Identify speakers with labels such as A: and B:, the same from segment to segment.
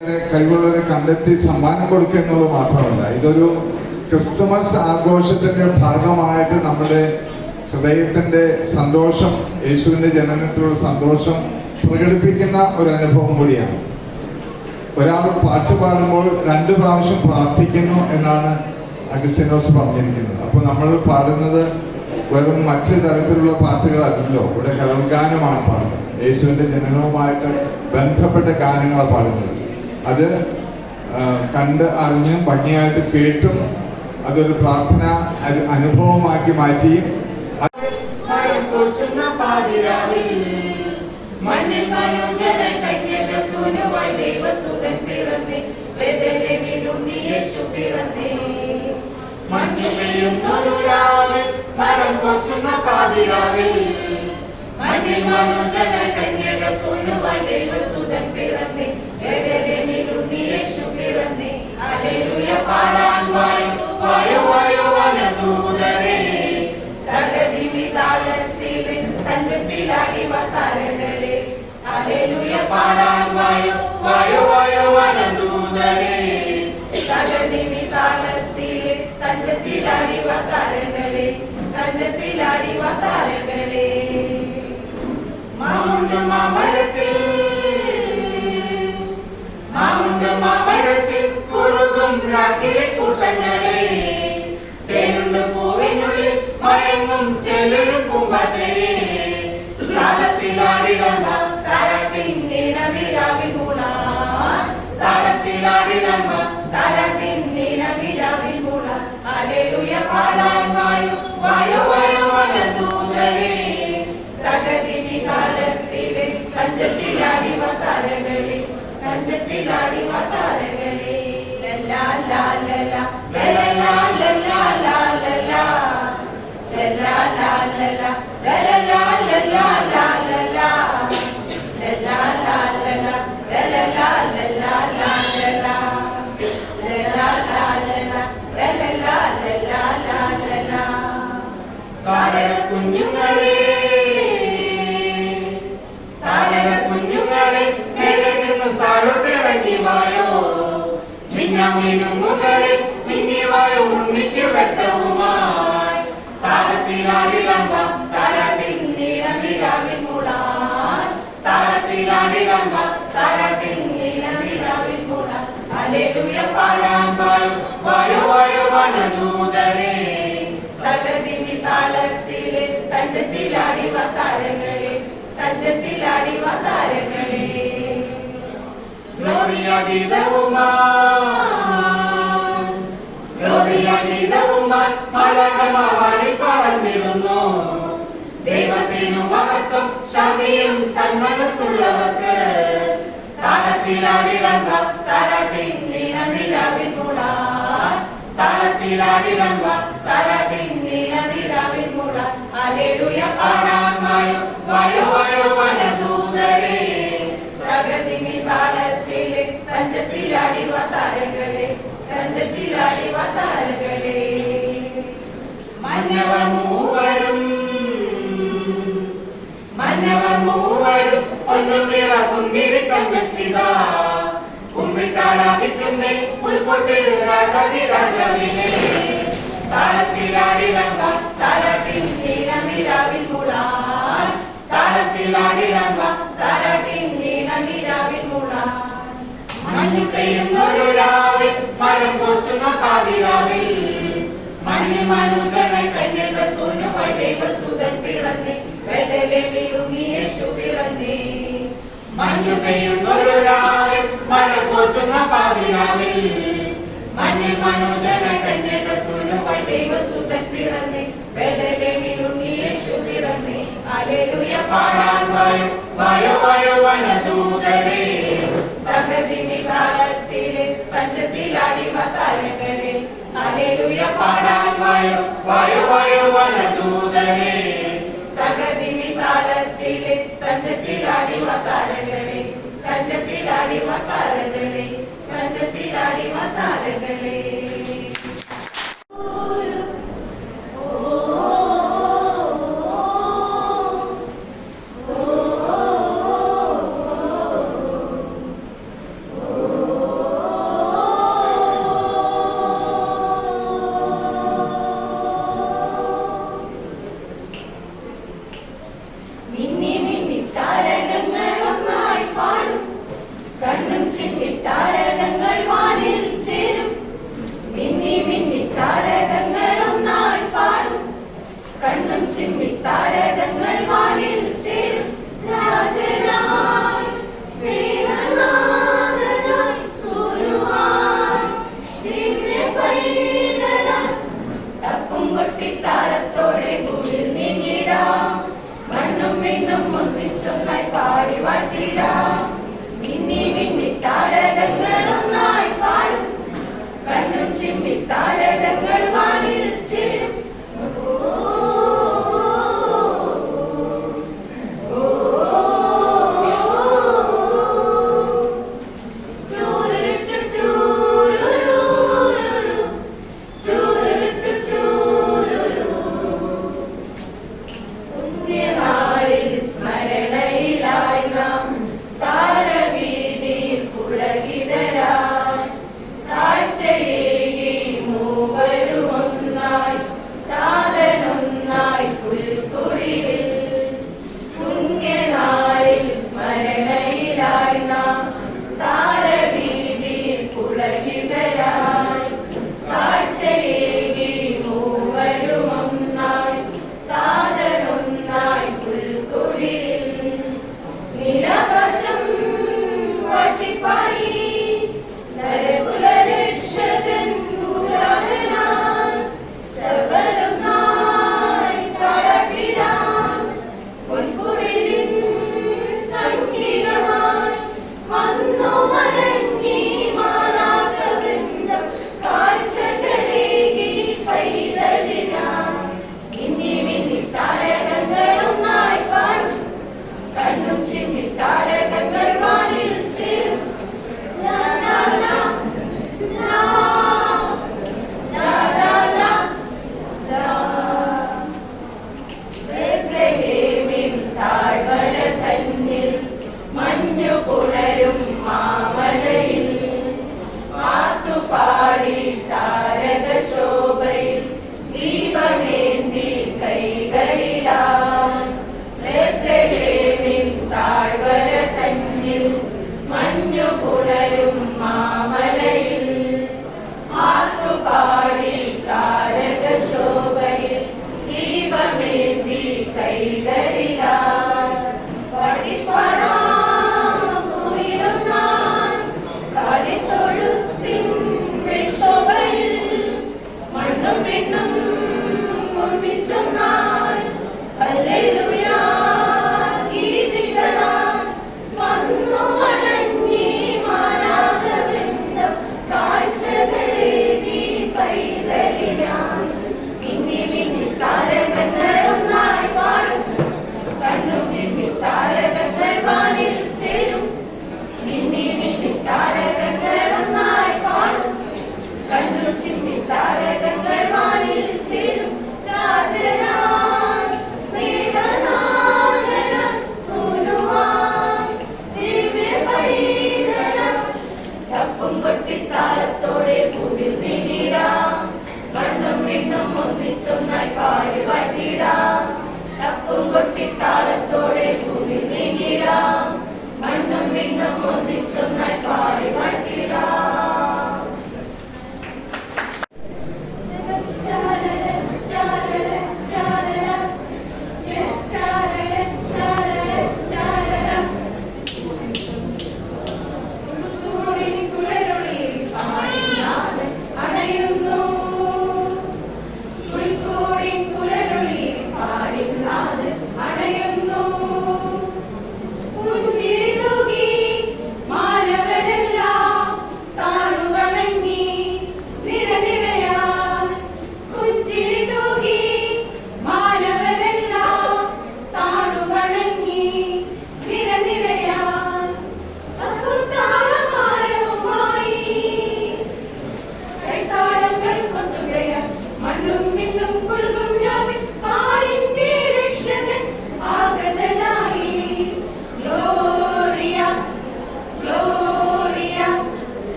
A: കഴിവുള്ളവരെ കണ്ടെത്തി സമ്മാനം കൊടുക്കുക എന്നുള്ളത് മാത്രമല്ല, ഇതൊരു ക്രിസ്തുമസ് ആഘോഷത്തിന്റെ ഭാഗമായിട്ട് നമ്മുടെ ഹൃദയത്തിന്റെ സന്തോഷം, യേശുവിന്റെ ജനനത്തിലുള്ള സന്തോഷം പ്രകടിപ്പിക്കുന്ന ഒരു അനുഭവം കൂടിയാണ്. ഒരാൾ പാട്ട് പാടുമ്പോൾ 2 പ്രാവശ്യം പ്രാർത്ഥിക്കുന്നു എന്നാണ് അഗസ്തീനോസ് പറഞ്ഞിരിക്കുന്നത്. അപ്പോൾ നമ്മൾ പാടുന്നത് വെറും മറ്റു തരത്തിലുള്ള പാട്ടുകളല്ലല്ലോ, ഇവിടെ കരോൽഗാനമാണ് പാടുന്നത്. യേശുവിൻ്റെ ജനനവുമായിട്ട് ബന്ധപ്പെട്ട ഗാനങ്ങളാണ് പാടുന്നത്. അത് കണ്ട് അറിഞ്ഞും ഭംഗിയായിട്ട് കേട്ടും അതൊരു പ്രാർത്ഥന അനുഭവമാക്കി മാറ്റിയും
B: ദൈവത്തിനു മഹത്വം ശാന്തിയും സന്മനസ്സുള്ളവർക്ക് താളത്തിലാടിടം താരാട്ടിൻ നീലനിലാവിൻ മൂടാൻ താളത്തിലാടിടം താരാട്ടിൻ നീലനിലാവിൻ മൂടാൻ ഹല്ലേലൂയ പാടാൻ വായോ വായോ വായോ വനദൂതരേ പ്രഗതിമി താളത്തിലെ തഞ്ചത്തിലാടി താരങ്ങളെ തഞ്ചത്തിലാടി താരങ്ങളെ മന്നവ മൂവരും ഒന്നുമിറ കുന്തിരിക്കം വെച്ചിതാ കുമ്പിട്ടാരാധിക്കുന്നേ പുൽക്കൊട്ടിൽ രാജാതി രാജാവിനെ താളത്തിലാടിടം താരാട്ടിൻ നീലനിലാവിൻ മൂടാൻ താളത്തിലാടിടം താരാട്ടിൻ നീലനിലാവിൻ മൂടാൻ മഞ്ഞു പെയ്യുന്നൊരു രാവിൽ മരം കോച്ചുന്ന പാതിരാവിൽ മഞ്ഞു മനുജന കന്യക സൂനുവായി ദൈവസുതൻ പിറന്നേ ബേഥലേമിലുണ്ണി യേശു പിറന്നേ മഞ്ഞു പെയ്യുന്നൊരു രാവിൽ മരം കോച്ചുന്ന പാതിരാവിൽ മഞ്ഞു മനുജന കന്യക സൂനുവായി ദൈവസുതൻ പിറന്നേ ബേഥലേമിലുണ്ണി യേശു പിറന്നേ ഹല്ലേലൂയ പാടാൻ വായോ വായോ വായോ വനദൂതരേ തകതിമി താളത്തിലെ തഞ്ചത്തിലാടി താരങ്ങളെ ഹല്ലേലൂയ പാടാൻ വായോ വായോ വായോ വനദൂതരേ തകതിമി താളത്തിലെ തഞ്ചത്തിലാടി താരങ്ങളെ തഞ്ചത്തിലാടി താരങ്ങളെ തഞ്ചത്തിലാടി താരങ്ങളെ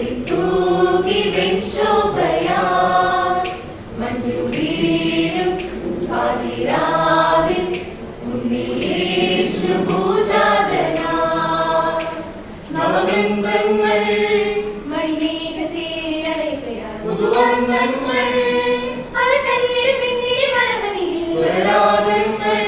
B: ഒളിത്തൂകി വെൺശോഭയാൽ മഞ്ഞു വീഴും പാതിരാവിൽ ഉണ്ണിയേശു പൂജാതനായി. നവവൃന്ദങ്ങൾ മണിമേഘത്തേരിലലയുകയാൽ പുതുവർണ്ണങ്ങൾ അലതല്ലിടും പിന്നിലെ മലമണിയിൽ സ്വരരാഗങ്ങൾ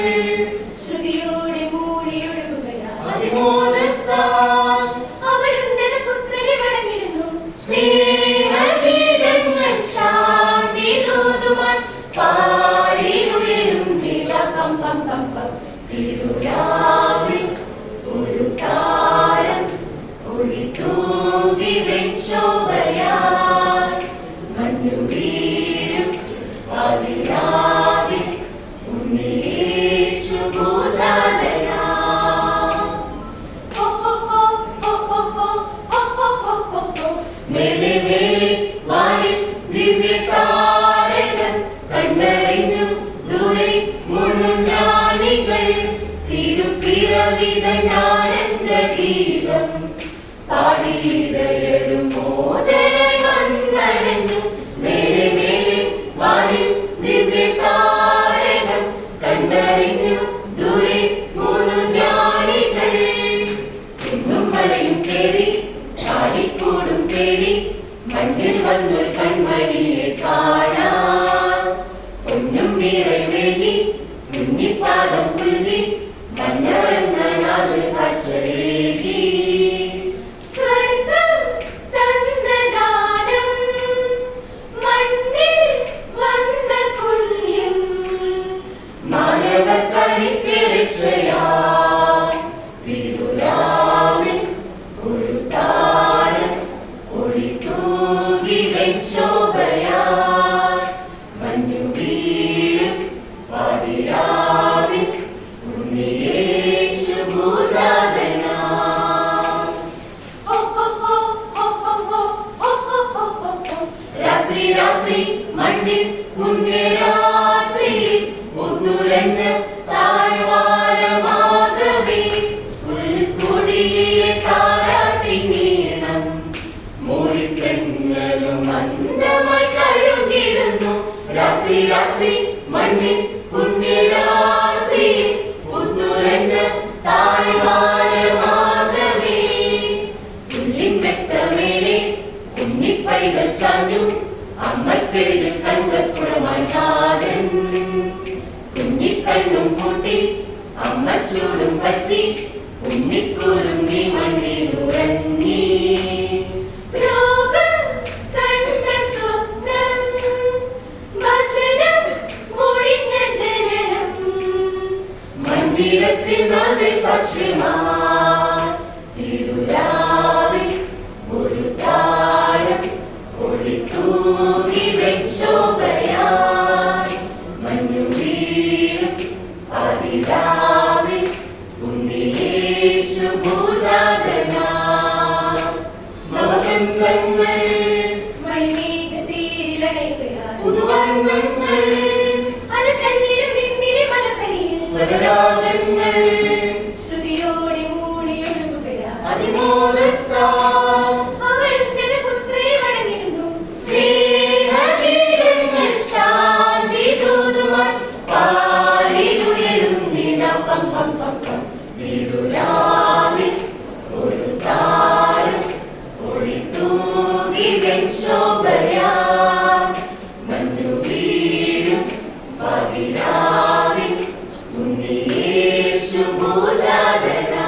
B: ശ്രുതിയോടെ മൂളിയൊഴുകുകയാൽ അതിമോദത്താൽ അവരുന്നത പുത്രനെ വണങ്ങിടുന്നു. സ്നേഹഗീതങ്ങൾ ശാന്തി തൂതുവാൻ പാടിയുയരും നില പം പം പം പം. തിരുരാവിൽ ഒരു താരം ഒളിത്തൂകി വെൺശോഭയാൽ മഞ്ഞു വീഴും പാതിരാവിൽ ഉണ്ണിയേശു പൂജാതനായി. മേലെ മേലെ വാനിൽ ദിവ്യതാരകൻ കണ്ടറിഞ്ഞു ദൂരെ മൂന്നു ജ്ഞാനികൾ. തിരുപ്പിറവിതൻ ആനന്ദഗീതം പാടിയിടയരും മോദരായി വന്നണഞ്ഞു. മേലെ മേലെ വാനിൽ ദിവ്യതാരകൻ കണ്ടറിഞ്ഞു ദൂരെ മൂന്നു ജ്ഞാനികൾ. കുന്നും മലയും കേറി ചാടിക്കൂടും തേടി മണ്ണിൽ വന്നൊരു കൺമണിയെ കാണാൻ. പൊന്നും നിറയുമേകി കുഞ്ഞിപ്പാദം പുൽകി മഞ്ഞവരുന്നാത് കാഴ്ചയേകി. സ്വർഗ്ഗം തന്ന ദാനം മണ്ണിൽ വന്ന പുണ്യം മാനവതനിക്ക് രക്ഷയായി. തിരുരാവിൽ ഒരു താരം ഒളിത്തൂകി വെൺശോഭയാൽ മഞ്ഞു വീഴും പാതിരാവിൽ ഉണ്ണിയേശു പൂജാതനായി. രാത്രി രാത്രി മണ്ണിൽ പുണ്യരാത്രി ഒന്നുരഞ്ഞ് താഴ്വാരമാകവേ പുൽക്കുടിയിലെ താരാട്ടിനീണം മൂളിത്തെന്നലും മന്ദമായി കഴുകിടുന്നു. രാത്രി രാത്രി മണ്ണിൽ പുണ്യരാത്രി ഒന്നുരഞ്ഞ് താഴ്വാരമാകവേ പുല്ലിൻ വെട്ടമേലെ കുഞ്ഞിപ്പൈകൾ ചാഞ്ഞു. അമ്മത്തേരിൽ തങ്കക്കുടമായി നാഥൻ കുഞ്ഞിക്കണ്ണും പൂട്ടി അമ്മച്ചൂടും പറ്റി ഉണ്ണിക്കൂറും നീ മണ്ണിൽ ഉറങ്ങി. രോഗം കണ്ട സ്വപ്നം വചനം മൊഴിഞ്ഞ ജനനം മന്ദിരത്തിൽ നാഥേ സാക്ഷ്യമായി. തിരുരാവിൽ ഒരു താരം ഒളിത്തൂകി വെൺശോഭയാൽ മഞ്ഞു വീഴും പാതിരാവിൽ ഉണ്ണിയേശു പൂജാതനായി. നവവൃന്ദങ്ങൾ മണിമേഘത്തേരിലലയുകയാൽ പുതുവർണ്ണങ്ങൾ അലതല്ലിടും പിന്നിലെ മലമണിയിൽ സ്വരരാഗങ്ങൾ ശ്രുതിയോടെ മൂളിയൊഴുകുകയാൽ അതിമോദത്താൽ അവരുന്നത പുത്രനെ വണങ്ങിടുന്നു. സ്നേഹഗീതങ്ങൾ ശാന്തി തൂതുവാൻ പാടിയുയരും നില പം പം പം പം. തിരുരാവിൽ ഒരു താരം ഒളിത്തൂകി വെൺശോഭയാൽ മഞ്ഞു വീഴും പാതിരാവിൽ ഉണ്ണിയേശു പൂജാതനായി.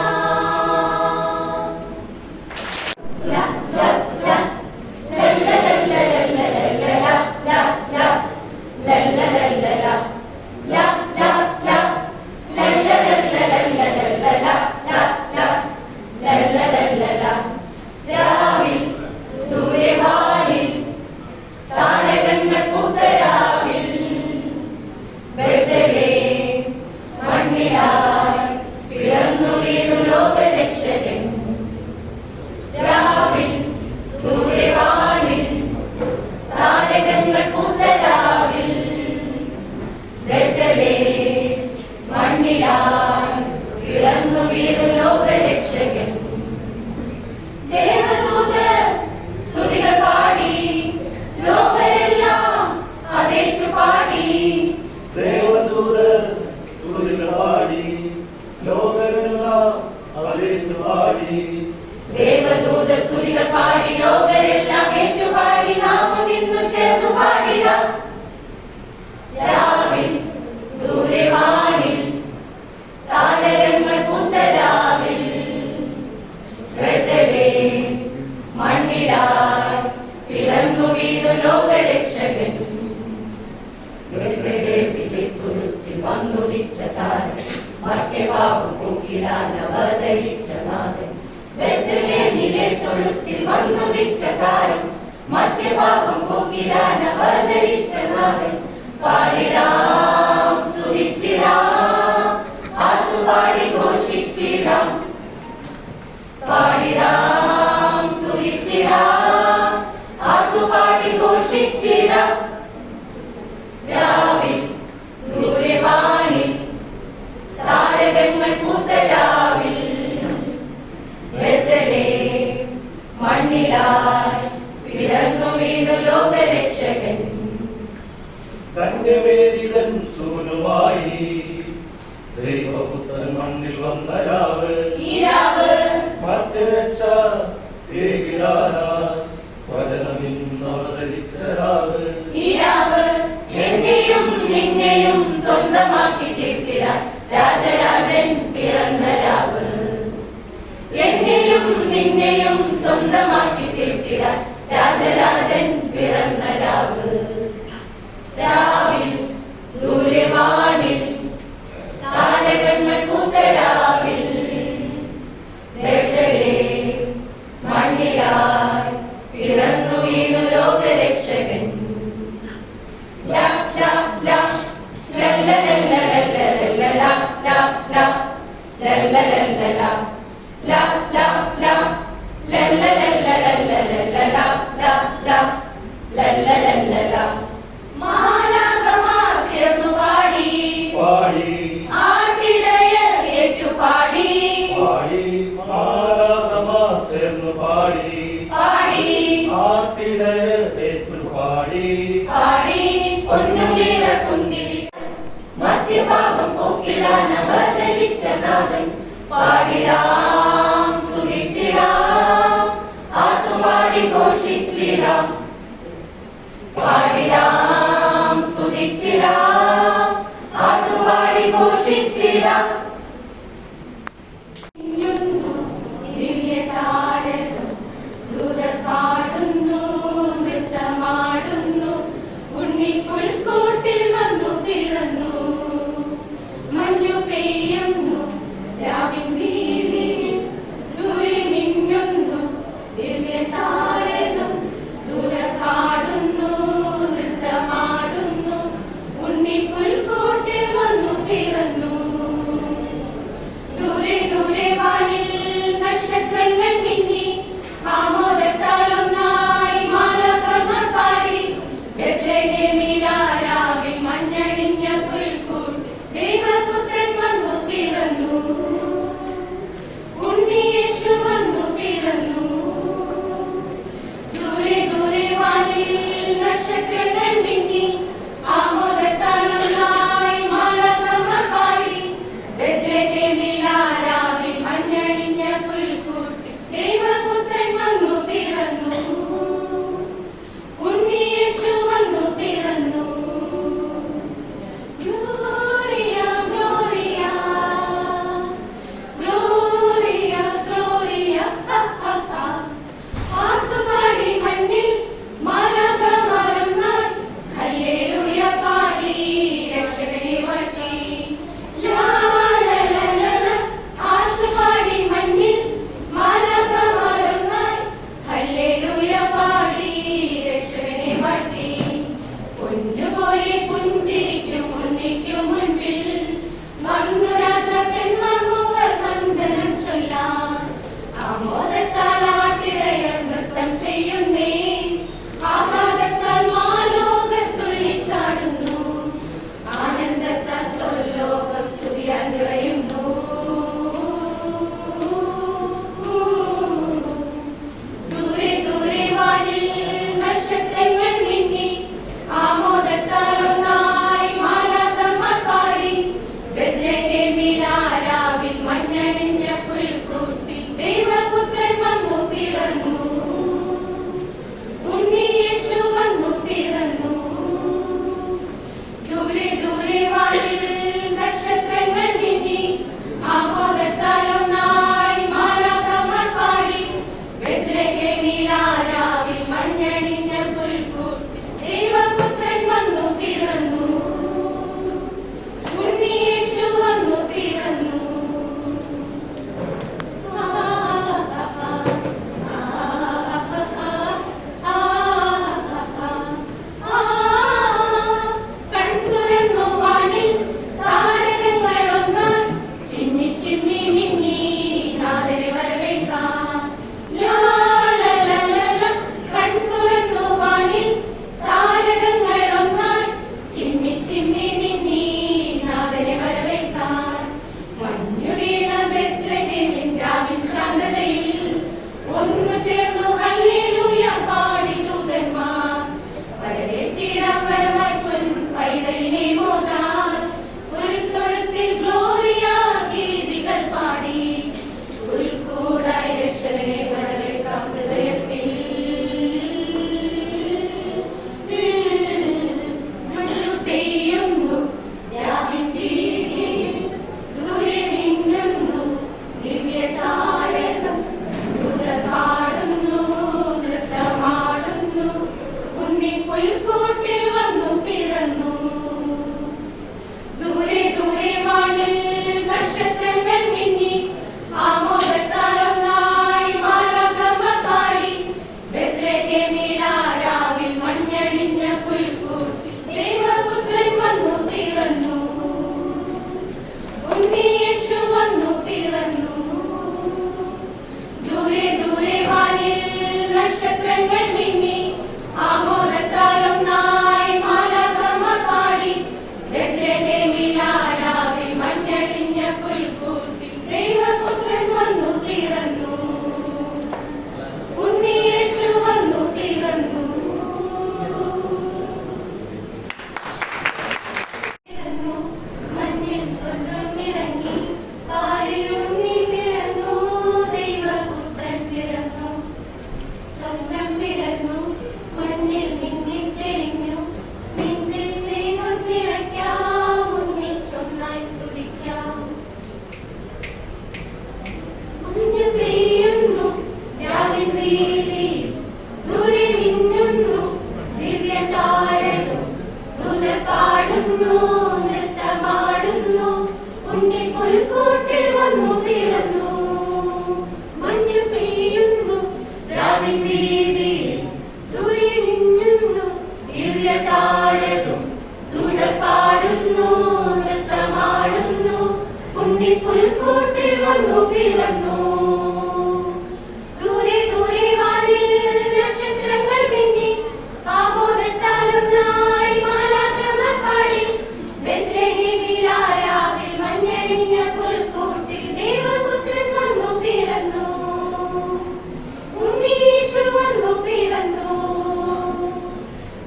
B: രാവിൽ ദൂരെ വാനിൽ തൊഴുത്തിൽ വന്നുദിച്ച താരം മധ്യഭാവം പോക്കിടാൻ അവതരിച്ച നാഥൻ പാടിടാം സ്തുതിച്ചിടാം ആർത്തുപാടി ഘോഷിച്ചിടാം പാടിടാം സ്തുതിച്ചിടാം ആർത്തുപാടി ഘോഷിച്ചിടാം രാവിൽ ദൂരവാനിൽ താരകങ്ങൾ പൂത്ത രാവിൽ ബെത്ലഹേം മണ്ണിലായി പിറന്നു വീണു ലോകരക്ഷകൻ
C: ധന്യമേരിതൻ സൂനുമായി ദൈവപുത്രൻ മണ്ണിൽ വന്ന രാവ് മർത്യരക്ഷ ഏകിടാനായി വചനമിന്നവതരിച്ച രാവ്
B: എന്നെയും നിന്നെയും സ്വന്തമാക്കി തീർത്തിടാൻ രാജരാജൻ പിറന്ന രാവ് എന്നെയും നിന്നെയും സ്വന്തമാക്കി തീർത്തിടാൻ രാജരാജൻ പിറന്ന രാവ് രാവിൽ ദൂരവാനിൽ താരകങ്ങൾ പൂത്ത രാവിൽ ബെത്ലഹേം മണ്ണിലായി പിറന്നു വീണു ലോകരക്ഷകൻ ലാ ലാ ലാ ലാ ലാ ലാ ലാ ലാ ലാ ലാ ലാ ലാ ലാ ലാ ലാ ലാ ലാ മാലാഖമാർ ചേർന്നു പാടി ആട്ടിടയർ ഏറ്റുപാടി
C: മാലാഖമാർ ചേർന്നു പാടി ആട്ടിടയർ ഏറ്റുപാടി
B: പൊന്നുലിറക്കുന്നിരി മധ്യഭാവം പോക്കിടാൻ അവതരിച്ച നാഥൻ പാടിടാം സ്തുതിച്ചിടാം ആർത്തുപാടി ഘോഷിച്ചിടാം പാടിടാം സ്തുതിച്ചിടാം ആർത്തുപാടി ഘോഷിച്ചിടാം ദിവ്യതാരകം ദൂതർ പാടുന്നു നൃത്തമാടുന്നു ഉണ്ണിപ്പുൽക്കൂട്ടിൽ വന്നു പിറന്നു മഞ്ഞു പെയ്യുന്നു രാവിൻ വീതിയിൽ ദൂരെ മിന്നുന്നു ദിവ്യതാരകം ദൂതർ പാടുന്നു നൃത്തമാടുന്നു ഉണ്ണിപ്പുൽക്കൂട്ടിൽ വന്നു പിറന്നു ദൂരെ ദൂരെ വാനിൽ നക്ഷത്രങ്ങൾ മിന്നി ആമോദത്താൽ ഒന്നായി മാലാഖമാർ പാടി ബെത്ലഹേമിലാരാവിൽ മഞ്ഞണിഞ്ഞ പുൽക്കൂട് ദൈവപുത്രൻ വന്നു പിറന്നു ഉണ്ണിയേശു വന്നു പിറന്നു വീതിയിൽ ദൂരെ മിന്നുന്നു ദിവ്യതാരകം. ദൂതർ പാടുന്നു, നൃത്തമാടുന്നു, ഉണ്ണിപ്പുൽക്കൂട്ടിൽ വന്നു പിറന്നു. ദൂരെ ദൂരെ വാനിൽ നക്ഷത്രങ്ങൾ മിന്നി, ആമോദത്താലൊന്നായി മാലാഖമാർ പാടി. ബെത്ലഹേമിലാരാവിൽ മഞ്ഞണിഞ്ഞ പുൽക്കൂട്ടിൽ ദൈവപുത്രൻ വന്നു പിറന്നു. ഉണ്ണീശു വന്നു പിറന്നു.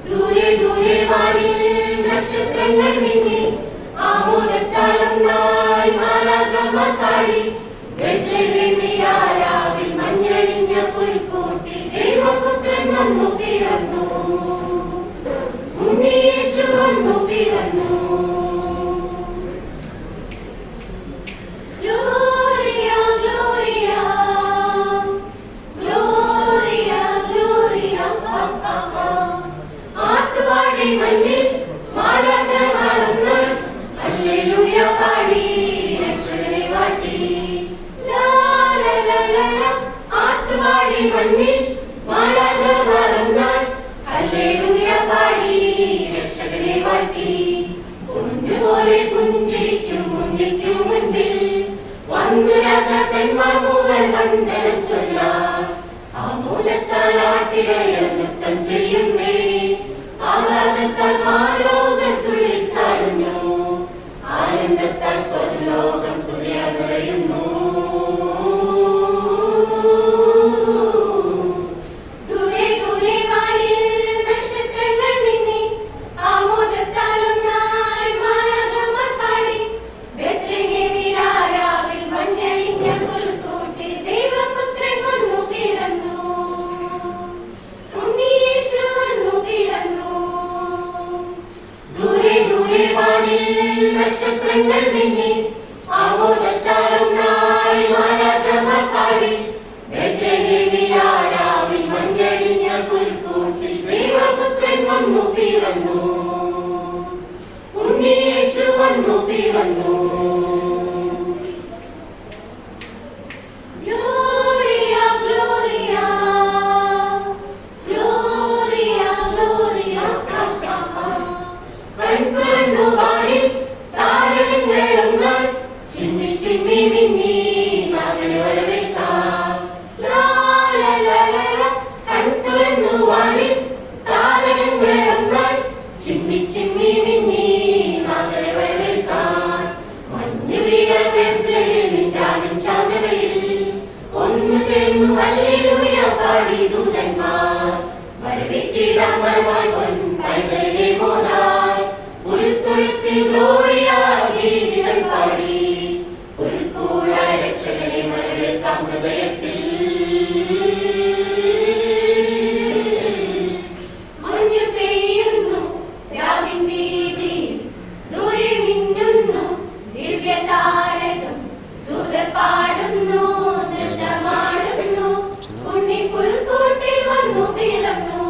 B: ദൂരെ ദൂരെ വാനിൽ നക്ഷത്രങ്ങൾ മിന്നി, ആമോദത്താലൊന്നായി മാലാഖമാർ പാടി. ബെത്ലഹേമിലാരാവിൽ മഞ്ഞണിഞ്ഞ പുൽക്കൂട്ടിൽ ദൈവപുത്രൻ വന്നു പിറന്നു. ഉണ്ണീശു വന്നു പിറന്നു. ഗ്ലോറിയ ഗ്ലോറിയ ഗ്ലോറിയ ഗ്ലോറിയ ആർത്തുപാടി മഞ്ഞിൽ മാലാഖമാരൊന്നാൾ ഹല്ലേലൂയ പാടി രക്ഷകനെ വാഴ്ത്തി. ലാ ലാ ലാ ലാ ആർത്തുപാടി മഞ്ഞിൽ മാലാഖമാരൊന്നാൾ ഹല്ലേലൂയ പാടി രക്ഷകനെ വാഴ്ത്തി. പൊന്നുപോലെ പുഞ്ചിരിക്കും ഉണ്ണിക്കു മുൻപിൽ വന്നു രാജാക്കന്മാർ മൂവർ വന്ദനം ചൊല്ലാൻ. ആമോദത്താൽ ആട്ടിടയർ നൃത്തം ചെയ്യുന്നേ, ആഹ്ലാദത്താൽ മാലോകം തുള്ളിച്ചാടുന്നു, ആനന്ദത്താൽ സ്വർലോകം സ്തുതിയ നിറയുന്നു. ദൂരെ ദൂരെ വാനിൽ നക്ഷത്രങ്ങൾ മിന്നി, ആമോദത്താലൊന്നായി മാലാഖമാർ പാടി. ബെത്ലഹേമിലാരാവിൽ മഞ്ഞണിഞ്ഞ പുൽക്കൂട്ടിൽ ദൈവപുത്രൻ വന്നു പിറന്നു. ഉണ്ണിയേശു വന്നു പിറന്നു. ദൂരെ ദൂരെ വാനിൽ നക്ഷത്രങ്ങൾ മിന്നി, ആമോദത്താലൊന്നായി മാലാഖമാർ പാടി. ബെത്ലഹേമിലാരാവിൽ മഞ്ഞണിഞ്ഞ പുൽക്കൂട്ടിൽ ദൈവപുത്രൻ വന്നു പിറന്നു. ഉണ്ണിയേശു വന്നു പിറന്നു. ഗ്ലോറിയ ഗ്ലോറിയ ഗ്ലോറിയ ഗ്ലോറിയ കൺതുറന്നു വാനിൽ താരകങ്ങളൊന്നാൾ ചിമ്മി ചിമ്മി മിന്നി നാഥനെ വരവേൽക്കാം. ലാ ലാ ലാ ലാ ലാ കൺതുറന്നു വാനിൽ താരകങ്ങളൊന്നാൾ ചിമ്മി ചിമ്മി മിന്നി നാഥനെ വരവേൽക്കാം. മഞ്ഞു വീണ ബെത്ലഹേമിൻ രാവിൻ ശാന്തതയിൽ ഒന്നു ചേർന്നു ഹല്ലേലൂയ പാടി ദൂതന്മാർ. വരവേറ്റിടാം വരവായി പൊൻപൈതലിനെ മോദായി. പുൽത്തൊഴുത്തിൽ ഗ്ലോറിയ ഗീതികൾ പാടി. പുൽക്കൂട രക്ഷകനെ വരവേൽക്കാം ഹൃദയത്തിൽ. മഞ്ഞു പെയ്യുന്നു രാവിൻ വീതിയിൽ, ദൂരെ മിന്നുന്നു ദിവ്യതാരകം. ദൂതർ പാടുന്നു, നൃത്തമാടുന്നു, ഉണ്ണിപ്പുൽക്കൂട്ടിൽ വന്നു പിറന്നു.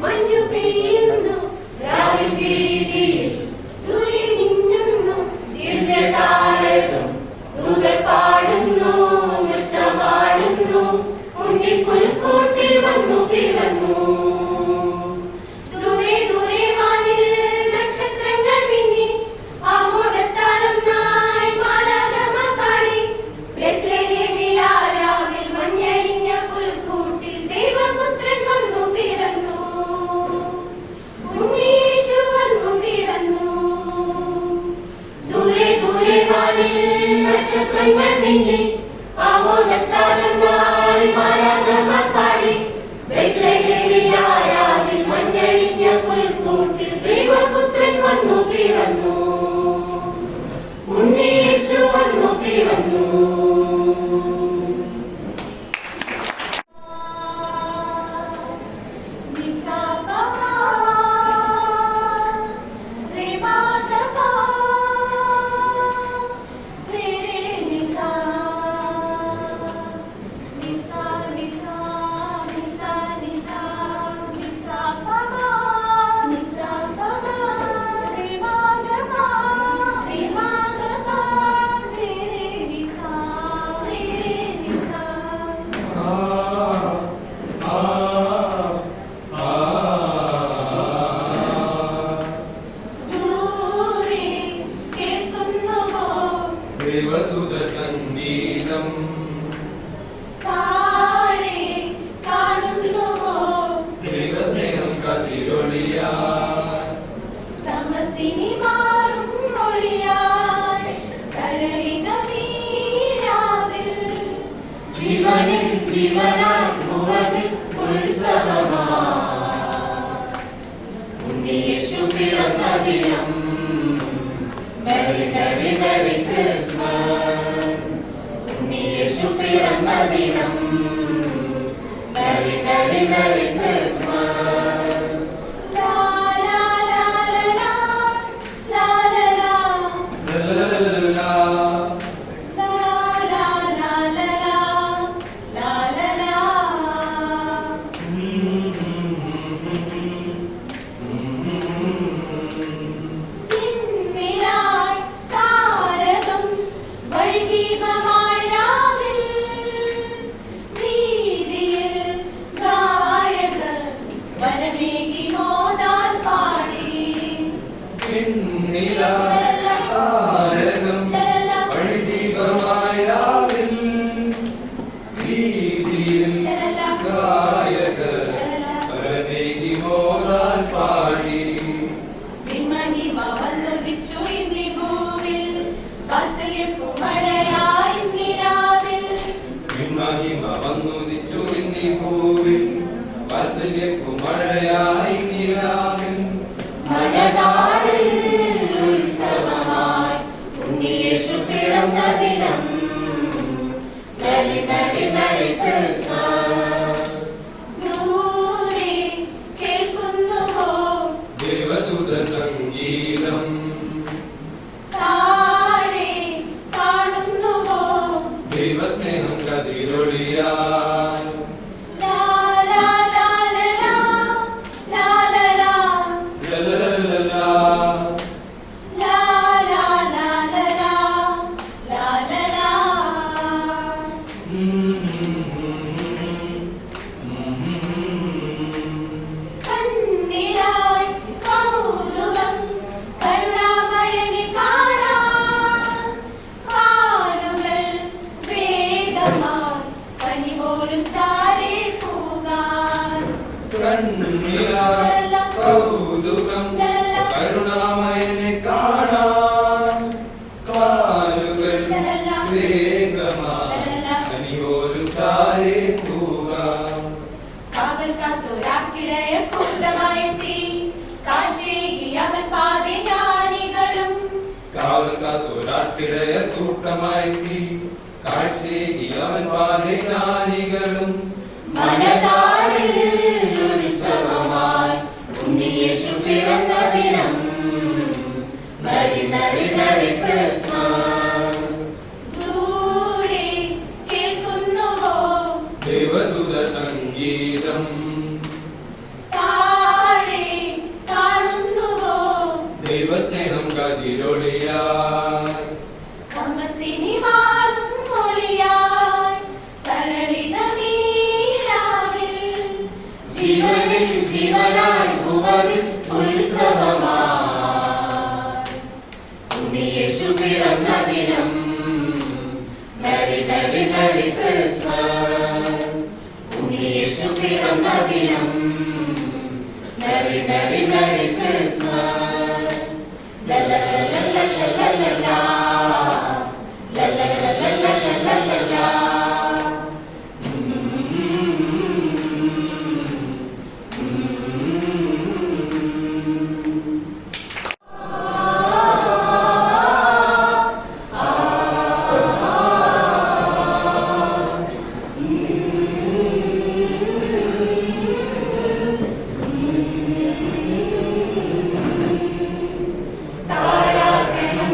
B: മഞ്ഞു പെയ്യുന്നു രാവിൻ വീതിയിൽ, ദൂരെ മിന്നുന്നു ദിവ്യതാരകം. ദൂതർ പാടുന്നു, നൃത്തമാടുന്നു, ഉണ്ണിപ്പുൽക്കൂട്ടിൽ വന്നു പിറന്നു. ദൂരെ ദൂരെ വാനിൽ നക്ഷത്രങ്ങൾ മിന്നി, ആമോദത്താലൊന്നായി മാലാഖമാർ പാടി. ബെത്ലഹേമിലാരാവിൽ മഞ്ഞണിഞ്ഞ പുൽക്കൂട്ടിൽ ദൈവപുത്രൻ വന്നു പിറന്നു. ഉണ്ണീശു വന്നു പിറന്നു. ദൂരെ ദൂരെ വാനിൽ നക്ഷത്രങ്ങൾ മിന്നി, ആമോദത്താലൊന്നായി മാലാഖമാർ പാടി. ബെത്ലഹേം ദൂരെ കേൾക്കുന്നുവോ
D: ദേവദൂത സംഗീതം
B: താഴെ കാണുന്നുവോ
D: ദൈവസ്നേഹം കതിരൊളിയാ
B: തമസിനി മാറും മൊഴിയായി കരളിന നീരാവിൽ ജീവനിൽ ജീവനായി ഭുവനിൽ ഉത്സവമായി ഉണ്ണിയേശു പിറന്ന ദിനം മെറി മെറി മെറി ക്രിസ്മസ് ഉണ്ണിയേശു പിറന്ന ദിനം മെറി മെറി മെറി ക്രിസ്മസ് ലാ ലാ ലാ ലാ ലാ ലാ ലാ
D: ലലലലലലാ.
B: ലാ ലാ ലാ ലാ ലാ ലാ ലാ പിന്നിലായി താരകം വഴിദീപമായി രാവിൽ വീതിയിൽ ഗായകർ വരമേകി മോദാൽ പാടി
D: താരകം വഴിദീപമായി രാവിൽ വീതിയിൽ ഗായകർ പരമേകി മോദാൽ പാടി
B: വിൺമഹിമ വന്നുദിച്ചു ഇന്നീ ഭൂവിൽ വാത്സല്യപ്പൂമഴയായി ഇന്നിരാവിൽ
D: മഹിമ വന്നുദിച്ചു ഇന്നീ ഭൂവിൽ വാത്സല്യപ്പുമഴയായി നീരാവിൽ
B: മനതാരിൽ ഉത്സവമായി ഉണ്ണിയേശു പിറന്ന ദിനം മെറി മെറി മെറി ക്രിസ്മസ് ദൂരെ കേൾക്കുന്നുവോ
D: ദേവദൂത സംഗീതം
B: താഴെ കാണുന്നുവോ
D: ദൈവസ്നേഹം കതിരൊളിയാ
B: ലാ ലാ ലാ ലാ ലാ ലാ ലാ
D: ലലലലലാ.
B: ലാ ലാ ലാ ലാ ലാ ലാ ലാ കണ്ണിലായി കൗതുകം കരുണാമയനെ കാണാൻ കാലുകൾ വേഗമായി പനി പോലും ചാരി പോകാൻ
D: കണ്ണിലായി കൗതുകം കരുണാമയനെ കാണാൻ കാലുകൾ വേഗമായി കനിപോലും ചാരി പോകാം
B: കാവൽ കാത്തൊരാക്കിടയർ കൂട്ടമായെത്തി കാഴ്ചയേകി അവൻ പാതി ജ്ഞാനികളും
D: കാവൽ കാത്തൊരാട്ടിടയർ കൂട്ടമായി കാഴ്ചയേകി അവൻ പാതജ്ഞാനികളും
B: മനതാരിൽ ഉത്സവമായി ഉണ്ണിയേശു പിറന്ന ദിനം മെറി മെറി മെറി ക്രിസ്മസ് ദൂരെ കേൾക്കുന്നുവോ
D: ദേവദൂത സംഗീതം
B: താഴെ കാണുന്നുവോ
D: ദൈവസ്നേഹം കതിരൊളിയാ
B: തമസിനി മാറും മൊഴിയായി കരളിന നീരാവിൽ ജീവനിൽ ജീവനായി ഭുവനിൽ ഉത്സവമായി ഉണ്ണിയേശു പിറന്ന ദിനം മെറി മെറി മെറി ക്രിസ്മസ് ഉണ്ണിയേശു പിറന്ന ദിനം മെറി മെറി മെറി ക്രിസ്മസ് ലലലലലലലലാ ലലലലലലലലാ താരാഗണം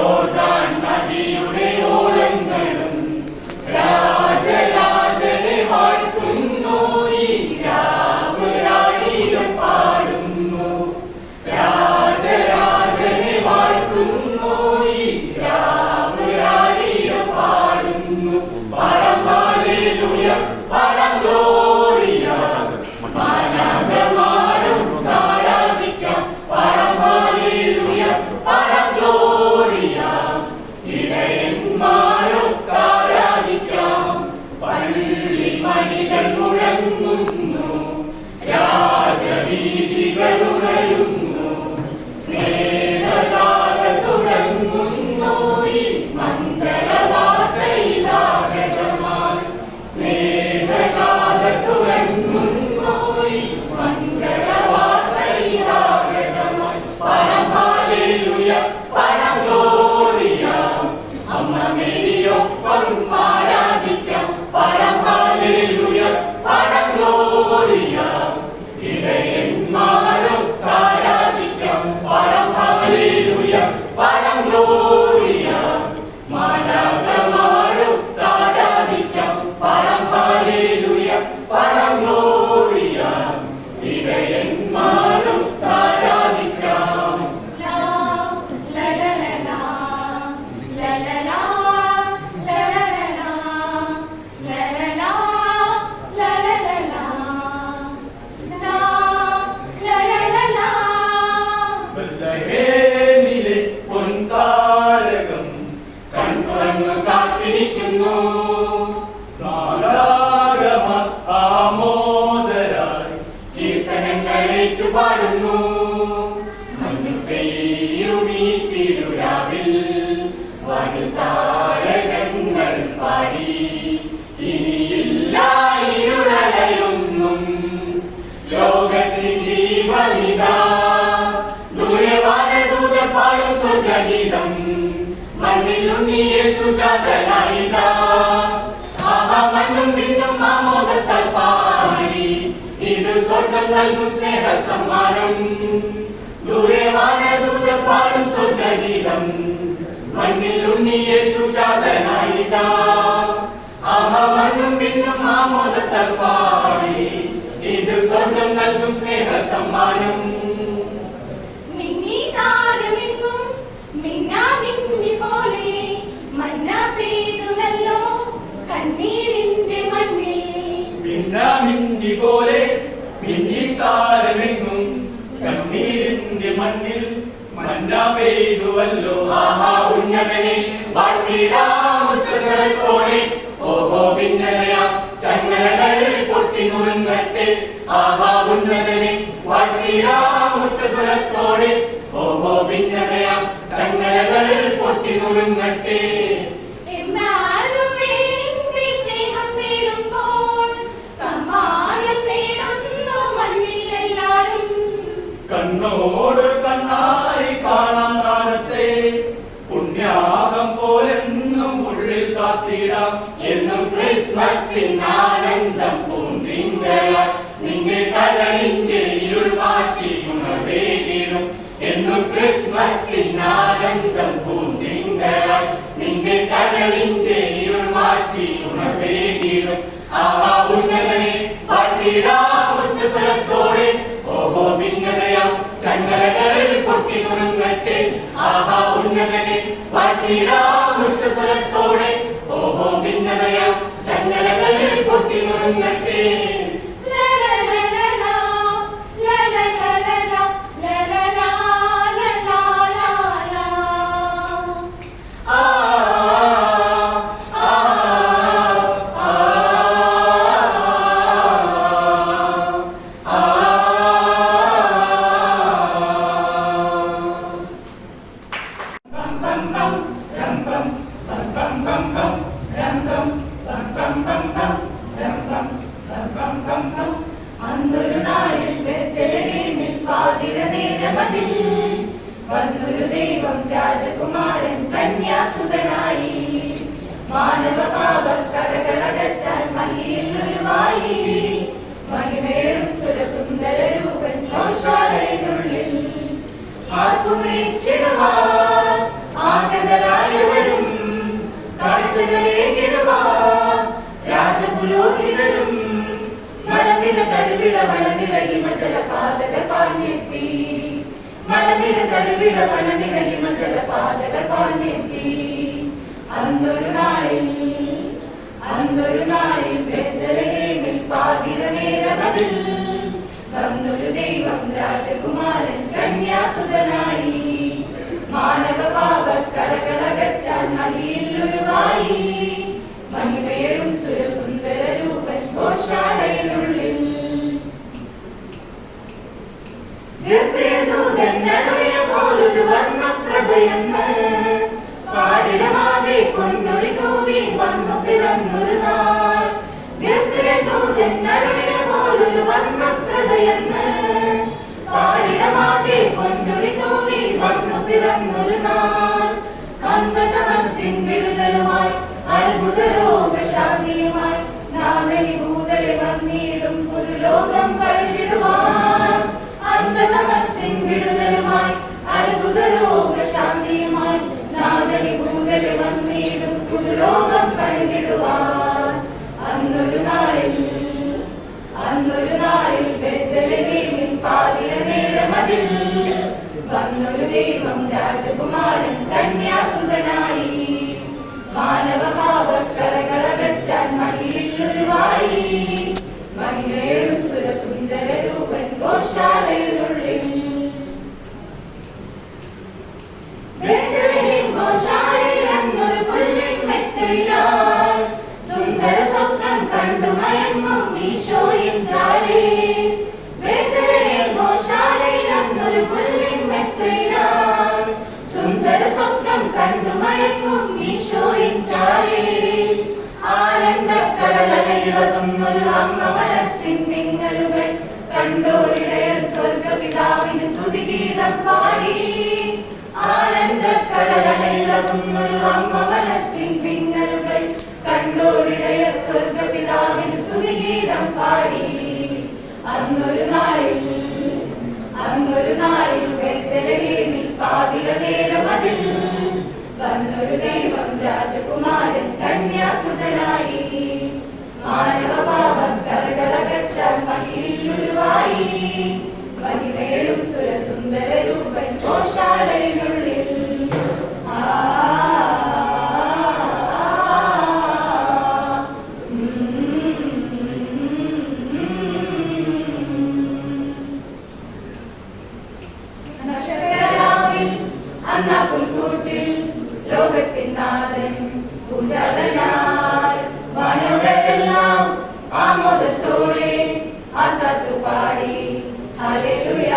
B: യോർദാൻ നദിയുടെ ഓളങ്ങളും രാജരാജനെ വാഴ്ത്തുന്നു. ഈ രാവുരായിരം പാടുന്നു. രാജരാജനെ വാഴ്ത്തുന്നു. ഈ രാവുരായിരം പാടുന്നു. പാടാം ഹല്ലേലൂയ, പാടാം ഗ്ലോറിയ. മാലാഖമാരും ആരാധിക്കാം. പാടാം ഹല്ലേലൂയ, പാടാം ഗ്ലോറിയ. ഇടയന്മാരൊക്കെ ആരാധിക്കാം. പള്ളിമണികൾ മുഴങ്ങുന്നു. രാജവീഥികൾ ഉണരുന്നു. സ്നേഹഗാഥ തുടങ്ങുന്നു. ഈ മംഗളവാർത്ത ഇതാഗതമായി. സ്നേഹഗാഥ തുടങ്ങുന്നു. ഈ മംഗളവാർത്ത ഇതാഗതമായി. പാടാം ഹല്ലേലൂയ, പാടാം ഗ്ലോറിയ. അമ്മ മേരിയൊപ്പം ആരാധിക്കാം. പാടാം ഹല്ലേലൂയ, പാടാം ഗ്ലോറിയ. ഇടയന്മാരൊക്കെ ആരാധിക്കാം. പാടാം ഹല്ലേലൂയ, പാടാം ഗ്ലോറിയ. മാലാഖമാരൊക്കെ ആരാധിക്കാം. പാടാം ഹല്ലേലൂയ, പാടാം ഗ്ലോറിയ. ഇടയന്മാരൊക്കെ ആരാധിക്കാം. ലാ ലാ ലാ ലാ ലാ ലാ ലാ ലാ ലാ ലാ ലാ ലാ ലാ ലാ.
C: ബത്ലഹേമിലെ പൊൻതാരകം
B: കൺതുറന്നു കാത്തിരിക്കുന്നു.
C: മാലാഖമാർ ആമോദരായി
B: കീർത്തനങ്ങൾ ഏറ്റുപാടുന്നു. മഞ്ഞു പെയ്യുമീ തിരുരാവിൽ വാനിൽ താരകങ്ങൾ പാടി. ഇനിയില്ല ഇരുളലയൊന്നും. ലോകത്തിൻ ദീപമിതാ. ദൂരെ വാനദൂതർ പാടും സ്വർഗഗീതം. മണ്ണിൽ ഉണ്ണി യേശു ജാതനായിതാ. ആഹാ മണ്ണും വിണ്ണും ആമോദത്താൽ പാടി. ഇത് സ്വർഗം നൽകും സ്നേഹ സമ്മാനം. ദൂരെ വാനദൂതർ പാടും സ്വർഗഗീതം. മണ്ണിൽ ഉണ്ണി യേശു ജാതനായിതാ. ആഹാ മണ്ണും വിണ്ണും ആമോദത്താൽ പാടി. ഇത് സ്വർഗം നൽകും സ്നേഹ സമ്മാനം. മിന്നി താരമെങ്ങും മിന്നാമിന്നി പോലെ മന്ന പെയ്തുവല്ലോ കണ്ണീരിന്റെ മണ്ണിൽ.
C: മിന്നാമിന്നി പോലെ മിന്നിത്താരമെങ്ങും കണ്ണീരിന്റെ മണ്ണിൽ മന്ന പെയ്തുവല്ലോ.
B: ആഹാ ഉന്നതനെ വാഴ്ത്തിടാം ഉച്ചസ്വരത്തോടെ. ഓഹോ ഭിന്നതയാ ചങ്ങലകൾ പൊട്ടി നുറുങ്ങട്ടെ. ആഹാ ഉന്നതനെ വാഴ്ത്തിടാം ഉച്ചസ്വരത്തോടെ. ഓഹോ ഭിന്നതയാ ചങ്ങലകൾ പൊട്ടി നുറുങ്ങട്ടെ. എമ്മാനുവേലിന്റെ സ്നേഹം നേടുമ്പോൾ സമ്മാനം നേടുന്നു മണ്ണിൽ എല്ലാരും.
C: കണ്ണോട് കണ്ണായി കാണാൻ കാലത്തെ പുണ്യാകം പോലെന്നും ഉള്ളിൽ കാത്തിടാം.
B: എന്നും ക്രിസ്മസിൻ ആനന്ദം പൂന്തിങ്കളായി നിന്റെ കരളിന്റെ ഇരുൾ മാറ്റി ഉണർവേകിടും. എന്നും ക്രിസ്മസിൻ ആനന്ദം പൂന്തിങ്കളായി നിന്റെ കരളിന്റെ ഇരുൾ മാറ്റി ഉണർവേകിടും. ആഹാ ഉന്നതനെ പാട്ടിടാം ഉച്ചസ്വരത്തോടെ. ഓഹോ ഭിന്നതയാം ചങ്ങലകൾ പൊട്ടി നുറുങ്ങട്ടെ. ആഹാ ഉന്നതനെ പാട്ടിടാം ഉച്ചസ്വരത്തോടെ. ഓഹോ ഭിന്നതയാം ചങ്ങലകൾ പൊട്ടി നുറുങ്ങട്ടെ.
E: അന്നൊരു നാളിൽ ബെത്ലഹേമിൽ പാതിര നേരമതിൽ വന്നൊരു ദൈവം രാജകുമാരൻ കന്യാസുതനായി. മാനവ പാപക്കറകളകറ്റാൻ മഹിയിൽ ഒരുവായി. മഹിമേടും സുരസുന്ദര രൂപൻ ഗോശാലയിനുള്ളിൽ ആർപ്പു വിളിച്ചിടുവാൻ ആഗത ഹിമജലപാതകൾ പാഞ്ഞെത്തി മലനിര തരുവിട വനനിര ഹിമജലപാതകൾ പാഞ്ഞെത്തി അന്നൊരു നാളിൽ ബേത്ലഹേമിൽ പാതിര നേരമതിൽ വന്നൊരു ദൈവം രാജകുമാരൻ കന്യാസുതനായി മാനവ പാപക്കറകളകറ്റാൻ മഹിയിലുരുവായി മഹിമേഴും സുരസുന്ദര രൂപൻ ഗോശാലയിലുള്ളിൽ ഗബ്രിയേൽ പോലൊരു വർണ്ണപ്രഭയെന്ന് പാരിടമാകെ പൊന്നൊളി തൂവി വന്നു പിറന്നൊരു നാൾ ഗബ്രിയേൽ ദൂതൻ അരുളിയ പോലൊരു വർണ്ണപ്രഭയെന്ന് പാരിടമാകെ പൊന്നൊളി തൂവി വന്നു പിറന്നൊരു നാൾ അന്ധതമസ്സിൻ വിടുതലുമായി അത്ഭുത രോഗശാന്തിയുമായി നാദനി ഭൂതലെ വന്നിടും പുതുലോകം പണിതിടുവാൻ അന്ധതമസ്സിൻ വിടുതലുമായി അത്ഭുത രോഗശാന്തിയുമായി നാദനി ഭൂതലെ വന്നിടും പുതുലോകം പണിതിടുവാൻ അന്നൊരു നാളിൽ ബേത്ലഹേമിൽ പാതിര നേരമതിൽ വന്നൊരു ദൈവം രാജകുമാരൻ കന്യാസുതനായി മാനവ പാപക്കറകളകറ്റാൻ മഹിയിലുരുവായി മഹിമേഴും സുരസുന്ദര രൂപൻ ഗോശാലയിലുള്ളിൽ ബേത്ലഹേം ഗോശാലയിൽ അന്നൊരു പുല്ലിൻ മെത്തയിലായി സുന്ദര സ്വപ്നം കണ്ടു മയങ്ങും ഈശോയിൻ ചാരേ ബേത്ലഹേം ഗോശാലയിൽ അന്നൊരു പുല്ലിൻ മെത്തയിലായി സുന്ദര സ്വപ്നം കണ്ടു മയങ്ങും ഈശോയിൻ ചാരേ ആനന്ദക്കടലയിളകുന്നൊരു അമ്മ മനസ്സിൻ വിങ്ങലുകൾ കണ്ടോരിടയർ സ്വർഗപിതാവിന് സ്തുതിഗീതം പാടി ആനന്ദക്കടലയിളകുന്നൊരു അമ്മ മനസ്സിൻ വിങ്ങലുകൾ കണ്ടോരിടയർ സ്വർഗപിതാവിന് സ്തുതിഗീതം പാടി അന്നൊരു നാളിൽ ബേത്ലഹേമിൽ പാതിര നേരമതിൽ വന്നൊരു ദൈവം രാജകുമാരൻ കന്യാസുതനായി മാനവ പാപക്കറകളകറ്റാൻ മഹിയിലുരുവായി മഹിമേഴും സുരസുന്ദര രൂപൻ ഗോശാലയിലുള്ളിൽ ലോകത്തിൻ നാഥൻ പൂജാതനായി വാനവരെല്ലാം ആമോദത്തോടെ ആർത്തു പാടി ഹല്ലേലൂയ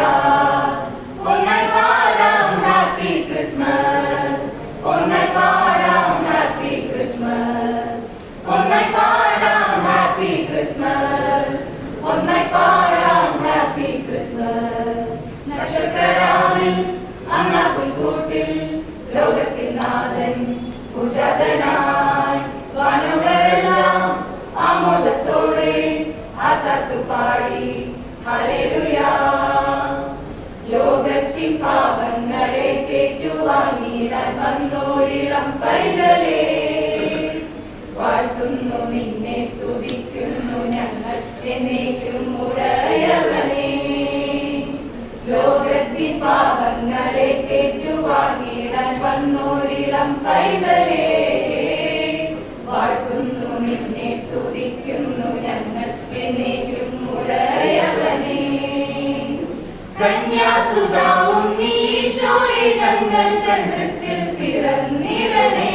E: ഒന്നായി പാടാം ഹാപ്പി ക്രിസ്മസ് ഒന്നായി പാടാം ഹാപ്പി ക്രിസ്മസ് ഒന്നായി പാടാം ഹാപ്പി ക്രിസ്മസ് ഒന്നായി പാടാം ഹാപ്പി ക്രിസ്മസ് നക്ഷത്രരാവിൽ അങ്ങാ പുൽക്കൂട്ടിൽ ലോകത്തിൻ നാഥൻ പൂജാതനായി വാനവരെല്ലാം ആമോദത്തോടെ ആർത്തു പാടി ഹല്ലേലൂയ ലോകത്തിൻ പാപങ്ങളെ ചേറ്റുവാങ്ങിടാൻ വന്നോരിളം പൈതലേ വാഴ്ത്തുന്നു നിന്നെ സ്തുതിക്കുന്നു ഞങ്ങൾ എന്നേക്കും ഉടയവനേ ലോകത്തിൻ പാപങ്ങളെ ചേറ്റുവാങ്ങിടാൻ വന്നോരിളം പൈതലേ വാഴ്ത്തുന്നു നിന്നെ സ്തുതിക്കുന്നു ഞങ്ങൾ എന്നേക്കും ഉടയവനേ കന്യാസുതാവും ഈശോയെ ഞങ്ങൾ തൃത്തിൽ പിറന്നിടണേ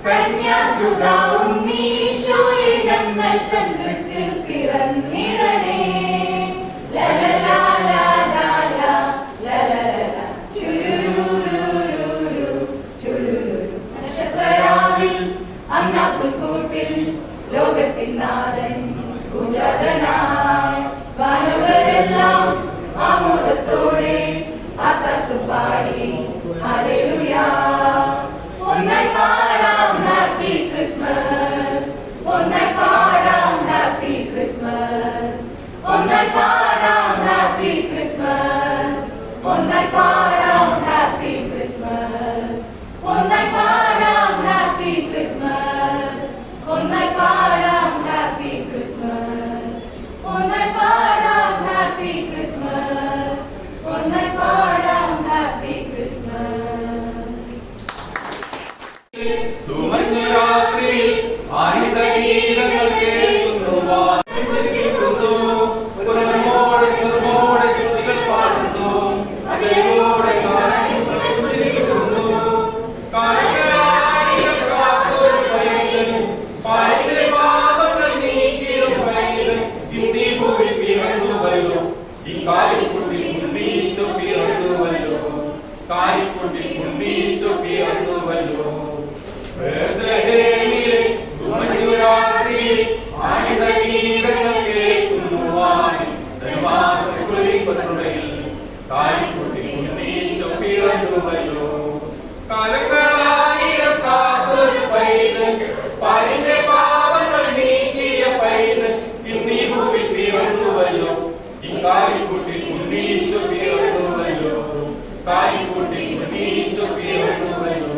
E: കന്യാസുതാവും ഈശോയെ ഞങ്ങൾ തൃത്തിൽ പിറന്നിടണേ പുൽക്കൂട്ടിൽ ലോകത്തിൻ നാഥൻ പൂജാതനായി വാനവരെല്ലാം ആമോദത്തോടെ ആർത്തു പാടി ഹല്ലേലൂയ ഒന്നായി പാടാം ഹാപ്പി ക്രിസ്മസ് ഒന്നായി പാടാം ഹാപ്പി ക്രിസ്മസ് ഒന്നായി പാടാം ഹാപ്പി ക്രിസ്മസ് ഒന്നായി പാടാം ഹാപ്പി ക്രിസ്മസ് ഒന്നായി പാടാം ഹാപ്പി ക്രിസ്മസ് ഒന്നായി പാടാം ഹാപ്പി ക്രിസ്മസ് ഒന്നായി പാടാം ഒന്നായി പാടാം ഹാപ്പി ക്രിസ്മസ്.
C: തുമഞ്ഞു രാത്രി ആനന്ദഗീതങ്ങൾ കേൾക്കുന്നു, വാഴ്ത്തിരിക്കുന്നു, പുലർമോടെ സുർമോടെ സ്തുതികൾ പാടുന്നു, അതേപോലെ ഗാനങ്ങൾ പുഞ്ചിരിക്കുന്നു. കാലങ്ങളായിരം കാത്തൊരു പൈതൽ, പാലിന്റെ പാപങ്ങൾ നീക്കിയിടും പൈതൽ, ഇന്നീ ഭൂമിയിൽ പിറന്നുവല്ലോ, ഈ കാലിക്കുള്ളിൽ ഉണ്ണീശോ പിറന്നുവല്ലോ, കാലിക്കുള്ളിൽ ഉണ്ണീശോ പിറന്നുവല്ലോ. ബേത്ലഹേമിലെ തുമഞ്ഞു രാത്രിയിൽ ആനന്ദഗീതങ്ങൾ കേൾക്കുന്നു, ധനുമാസക്കുള്ളിൽ പൊന്നുടയിൽ കാലിക്കുള്ളിൽ ഉണ്ണീശോ പിറന്നുവല്ലോ. കാലങ്ങളായിരം കാത്തൊരു പൈതൽ, പാലിന്റെ പാപങ്ങൾ നീക്കിയ പൈതൽ, ഇന്നീ ഭൂമിയിൽ പിറന്നുവല്ലോ, ഈ കാലിക്കുള്ളിൽ ഉണ്ണീശോ പിറന്നുവല്ലോ, കാലിക്കുള്ളിൽ ഉണ്ണീശോ പിറന്നുവല്ലോ.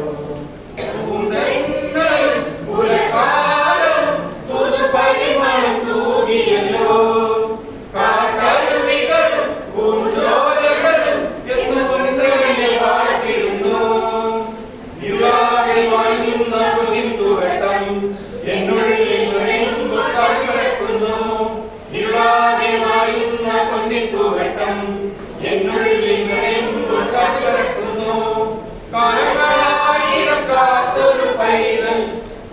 C: പുലകാലം പുതുപരിമളം തൂകിയല്ലോ, കാട്ടരുവികളും പൂഞ്ചോലകളും എന്നുകൊണ്ട് തന്നെ വാഴ്ത്തിടുന്നു. ഇരുളാകെ വാഴുന്ന പൊന്നിൻതുവട്ടം എന്നുള്ളിൽ നിറയുമ്പോൾ കിടക്കുന്നു, ഇരുളാകെ വാഴുന്ന പൊന്നിൻതുവട്ടം എന്നുള്ളിൽ നിറയുമ്പോൾ കിടക്കുന്നു. കാലങ്ങളായിരം കാത്തൊരു പൈതൽ,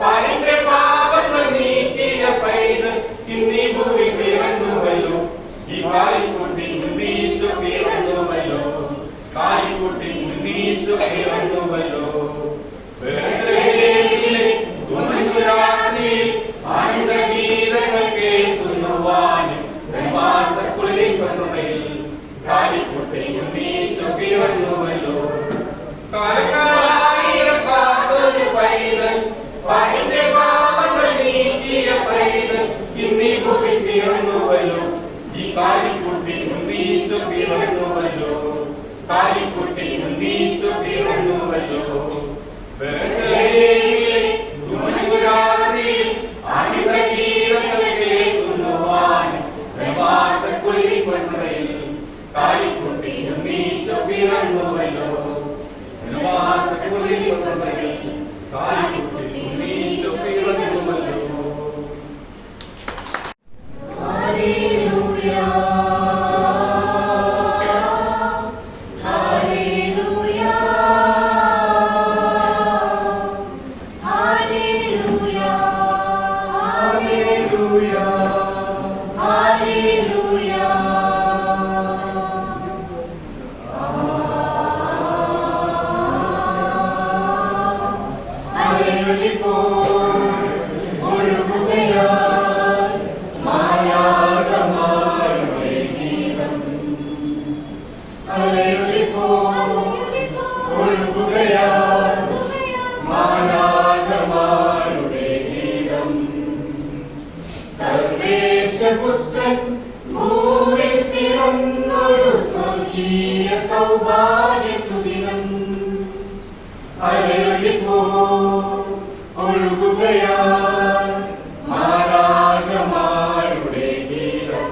C: പാലിന്റെ പാപങ്ങൾ നീക്കിയ പൈതൽ, ഇന്നീ ഭൂമി പിറന്നുവല്ലോ, ഈ കാലിക്കുട്ടി ഉണ്ണീശോ പിറന്നുവല്ലോ, കാലിക്കുട്ടി ഉണ്ണീശോ പിറന്നുവല്ലോ. ബേത്ലഹേമിലെ തുമഞ്ഞു രാത്രിയിൽ ആനന്ദഗീതങ്ങൾ കേൾക്കുന്നു, ധനുമാസക്കുള്ളിൽ പൊന്നുടയിൽ കാലിക്കുട്ടി ഉണ്ണീശോ പിറന്നുവല്ലോ. കാലങ്ങളായിരം കാത്തൊരു പൈതൽ, പാലിന്റെ പാപങ്ങൾ നീക്കിയ പൈതൽ, ഇന്നീ ഭൂമി പിറന്നുവല്ലോ, ഈ കാലിക്കുട്ടി ഉണ്ണീശോ പിറന്നുവല്ലോ, കാലിക്കുട്ടി ഉണ്ണീശോ പിറന്നുവല്ലോ. ബേത്ലഹേമിലെ തുമഞ്ഞു രാത്രിയിൽ ആനന്ദഗീതങ്ങൾ കേൾക്കുന്നു, ധനുമാസക്കുള്ളിൽ പൊന്നുടയിൽ കാലിക്കുട്ടി ഉണ്ണീശോ പിറന്നുവല്ലോ, ധനുമാസക്കുള്ളിൽ പൊന്നുടയിൽ കാലിക്കുട്ടി ഉണ്ണീശോ പിറന്നുവല്ലോ.
E: ഹല്ലേലൂയാ ഹല്ലേലൂയാ ഹല്ലേലൂയാ ഹല്ലേലൂയാ ഹല്ലേലൂയാ. സർവേശപുത്രൻ ഭൂമിൽ പിറന്നൊരു സ്വർഗീയ സൗഭാഗ്യ സുദിനം. അലയൊലിപ്പോ ഒഴുകുകയാൽ മാലാഖമാരുടെ ഗീതം.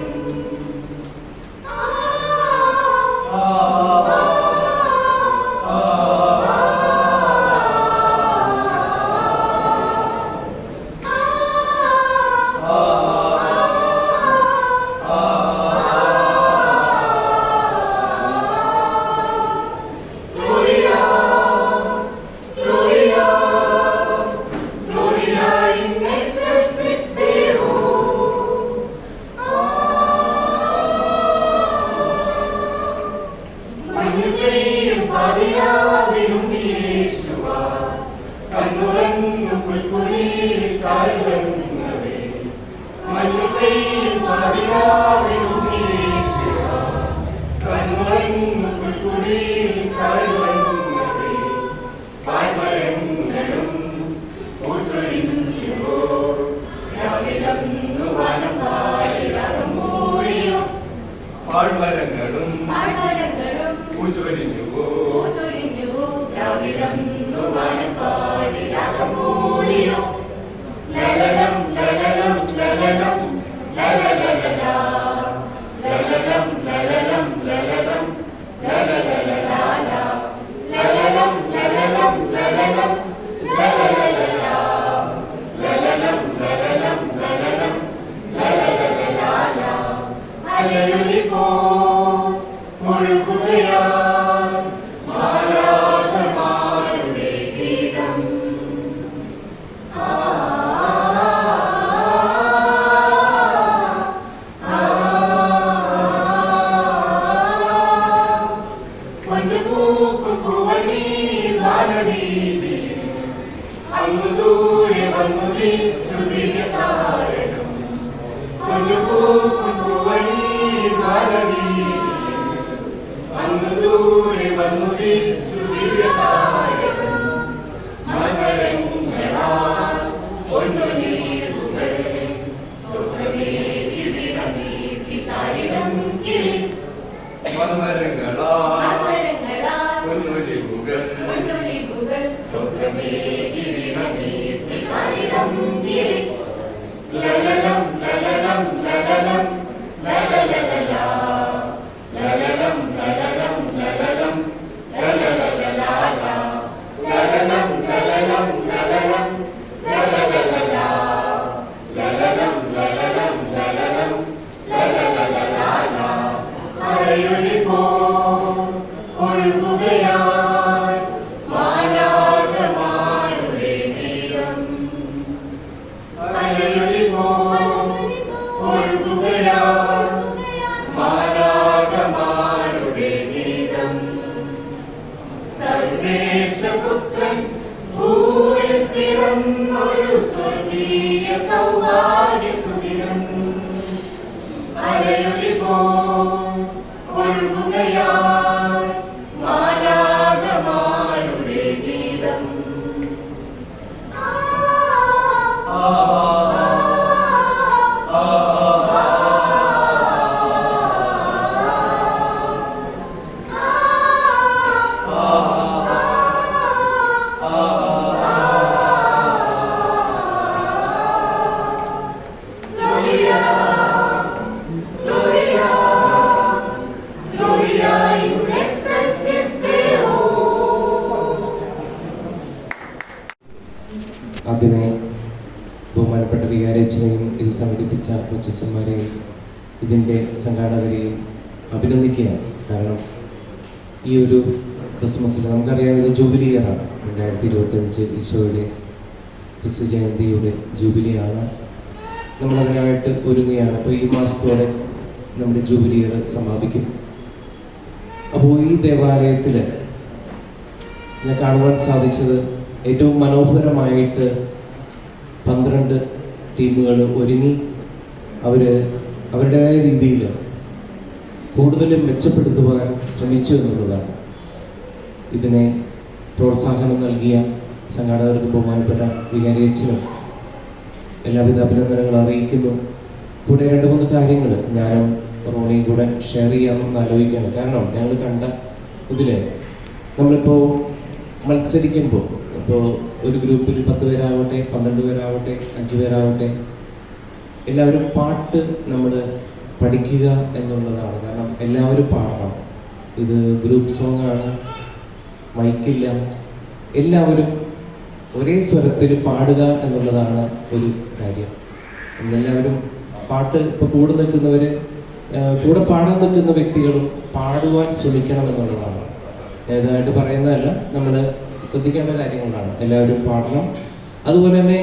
C: പാഴ്മരങ്ങളും പൂച്ചൊരിഞ്ഞുവോ
E: ലലലം ലലലം ലലലം ലലലലലാ ലലലം ലലലം ലലലം പൂക്കും പൂവനീർ വാനവീതിയിൽ അങ്ങു ദൂരെ വന്നുതി സുദിനതാരണം. കുഞ്ഞു പൂക്കും പൂവനീർ വാനവീതിയിൽ അങ്ങു ദൂരെ വന്നുതി സുദിനതാരണം. മകരങ്ങളാൽ പൊന്നുനീരുകൾ സ്വസ്ത്രമേകി ദിനമേകി താരിടം കിളി.
C: പൊന്നൊലിവുകൾ
E: സ്വസ്ത്രമേകി ദിനമേകി താരിടം കിളി. ലലലം ലലലം ലലലം ലലലലലാ ലലലം ലലലം ലലലം ലലലലലാ ലലലം ലലലം ലലലം ലലലലലാ ലലലം ലലലം ലലലം ലലലലലാ. മഴയൊലിപ്പോ ഒഴുകുകയായി മാലാഖമാരുടെ ഗീതം. മഴയൊലിപ്പോ ഒഴുകുകയായി മാലാഖമാരുടെ ഗീതം. സർവേശപുത്രൻ ഭൂവിൽ പിറന്നൊരു സ്വർഗീയ സൗഭാഗ്യ സുദിനം. അലയൊലിപ്പോ ഒഴുകുകയായി മാലാഖമാരുടെ ഗീതം.
F: ആദ്യമേ ബഹുമാനപ്പെട്ട വികാരിയച്ഛനെയും ഇത് സംഘടിപ്പിച്ച കൊച്ചന്മാരെയും ഇതിൻ്റെ സംഘാടകരെയും അഭിനന്ദിക്കുകയാണ്. കാരണം ഈ ഒരു ക്രിസ്മസിൽ നമുക്കറിയാം ഇത് ജൂബിലി ഇയറാണ്. 2025 ഈശോയുടെ ക്രിസ്തു ജയന്തിയുടെ ജൂബിലിയാണ്. നമ്മളതിനായിട്ട് ഒരുങ്ങുകയാണ്. അപ്പോൾ ഈ മാസത്തോടെ നമ്മുടെ ജൂബിലി ഇയർ സമാപിക്കും. അപ്പോൾ ഈ ദേവാലയത്തിൽ ഞാൻ കാണുവാൻ സാധിച്ചത് ഏറ്റവും മനോഹരമായിട്ട് 12 ടീമുകൾ ഒരുങ്ങി അവരുടേതായ രീതിയിൽ കൂടുതൽ മെച്ചപ്പെടുത്തുവാൻ ശ്രമിച്ചു എന്നുള്ളതാണ്. ഇതിനെ പ്രോത്സാഹനം നൽകിയ സംഘാടകർക്ക് ബഹുമാനപ്പെട്ട വികാരിയച്ഛനും എല്ലാവിധ അഭിനന്ദനങ്ങൾ അറിയിക്കുന്നു. കൂടെ 2-3 കാര്യങ്ങൾ ഞാനും റോണിയും കൂടെ ഷെയർ ചെയ്യാമെന്ന് ആലോചിക്കുകയാണ്. കാരണം ഞങ്ങൾ കണ്ട ഇതിൽ നമ്മളിപ്പോൾ മത്സരിക്കുമ്പോൾ ഇപ്പോൾ ഒരു ഗ്രൂപ്പിൽ 10 പേരാവട്ടെ 12 പേരാവട്ടെ 5 പേരാവട്ടെ എല്ലാവരും പാട്ട് നമ്മൾ പഠിക്കുക എന്നുള്ളതാണ്. കാരണം എല്ലാവരും പാടണം. ഇത് ഗ്രൂപ്പ് സോങ് ആണ്, മൈക്കില്ല, എല്ലാവരും ഒരേ സ്വരത്തിൽ പാടുക എന്നുള്ളതാണ് ഒരു കാര്യം. എല്ലാവരും പാട്ട് ഇപ്പോൾ കൂടെ പാടാൻ നിൽക്കുന്ന വ്യക്തികളും പാടുവാൻ ശ്രമിക്കണം എന്നുള്ളതാണ്. ഏതായിട്ട് പറയുന്നതല്ല, നമ്മൾ ശ്രദ്ധിക്കേണ്ട കാര്യങ്ങളാണ്. എല്ലാവരും പാടണം. അതുപോലെ തന്നെ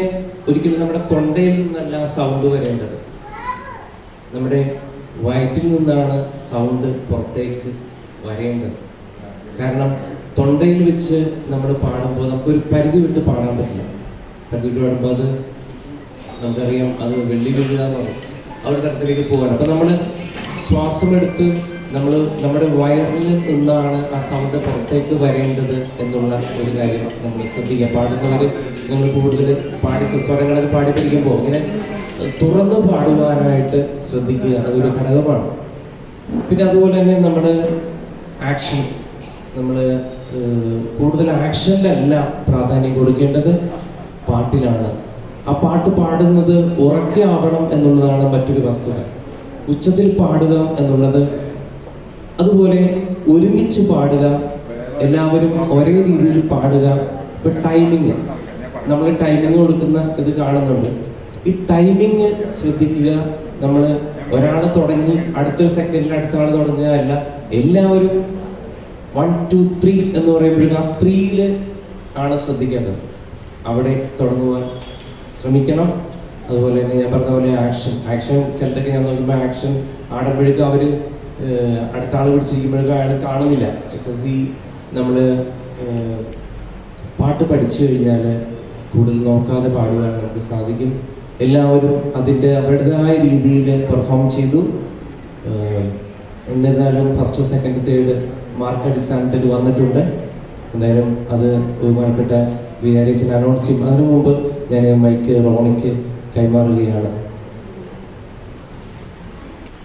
F: ഒരിക്കലും നമ്മുടെ തൊണ്ടയിൽ നിന്നല്ല സൗണ്ട് വരേണ്ടത്, നമ്മുടെ വയറ്റിൽ നിന്നാണ് സൗണ്ട് പുറത്തേക്ക് വരേണ്ടത്. കാരണം തൊണ്ടയിൽ വെച്ച് നമ്മൾ പാടുമ്പോൾ നമുക്കൊരു പരിധി വിട്ട് പാടാൻ പറ്റില്ല. പരിധി വിട്ട് പാടുമ്പോൾ അത് നമുക്കറിയാം, അത് വെള്ളി വീഴുക എന്ന് പറയും, അവരുടെ അടുത്തേക്ക് പോകണം. അപ്പം നമ്മൾ ശ്വാസമെടുത്ത് നമ്മുടെ വയറിൽ നിന്നാണ് ആ സൗണ്ട് പുറത്തേക്ക് വരേണ്ടത് എന്നുള്ള ഒരു കാര്യം നമ്മൾ ശ്രദ്ധിക്കുക. പാടുന്നവർ നിങ്ങൾ കൂടുതൽ സ്വരങ്ങളൊക്കെ പാടി പഠിക്കുമ്പോൾ ഇങ്ങനെ തുറന്നു പാടുവാനായിട്ട് ശ്രദ്ധിക്കുക, അതൊരു ഘടകമാണ്. പിന്നെ അതുപോലെ തന്നെ നമ്മുടെ ആക്ഷൻസ്, നമ്മൾ കൂടുതൽ ആക്ഷനിലല്ല പ്രാധാന്യം കൊടുക്കേണ്ടത്, പാട്ടിലാണ്. ആ പാട്ട് പാടുന്നത് ഉറക്കെ ആവണം എന്നുള്ളതാണ് മറ്റൊരു വസ്തുത. ഉച്ചത്തിൽ പാടുക എന്നുള്ളത്, അതുപോലെ ഒരുമിച്ച് പാടുക, എല്ലാവരും ഒരേ രീതിയിൽ പാടുക. ഇപ്പൊ ടൈമിങ്, നമ്മൾ ടൈമിങ് കൊടുക്കുന്ന ഇത് കാണുന്നുണ്ട്. ഈ ടൈമിങ് ശ്രദ്ധിക്കുക. നമ്മൾ ഒരാൾ തുടങ്ങി അടുത്തൊരു സെക്കൻഡിൽ അടുത്ത ആൾ തുടങ്ങുകയല്ല, എല്ലാവരും 1 2 3 എന്ന് പറയുമ്പോഴേക്കും ആ 3 ആണ് ശ്രദ്ധിക്കേണ്ടത്. അവിടെ തുടങ്ങുവാൻ ശ്രമിക്കണം. അതുപോലെ തന്നെ ഞാൻ പറഞ്ഞ പോലെ ആക്ഷൻ ചിലരൊക്കെ ഞാൻ നോക്കുമ്പോൾ ആക്ഷൻ ആടുമ്പോഴേക്കും അവർ അടുത്ത ആൾ പിടിച്ചിരിക്കുമ്പോഴേക്കും അയാൾ കാണുന്നില്ല. ബിക്കോസ് ഈ നമ്മൾ പാട്ട് പഠിച്ചു കഴിഞ്ഞാൽ കൂടുതൽ നോക്കാതെ പാടുവാൻ നമുക്ക് സാധിക്കും. എല്ലാവരും അതിൻ്റെ അവരുടേതായ രീതിയിൽ പെർഫോം ചെയ്തു. എന്നിരുന്നാലും ഫസ്റ്റ്, സെക്കൻഡ്, തേർഡ് മാർക്ക് അടിസ്ഥാനത്തിൽ വന്നിട്ടുണ്ട്. എന്തായാലും അത് ബഹുമാനപ്പെട്ട വികാരിയച്ഛൻ അനൗൺസ് ചെയ്യും. അതിനു മുമ്പ് ഞാൻ മൈക്ക് റോണിക്ക് കൈമാറുകയാണ്.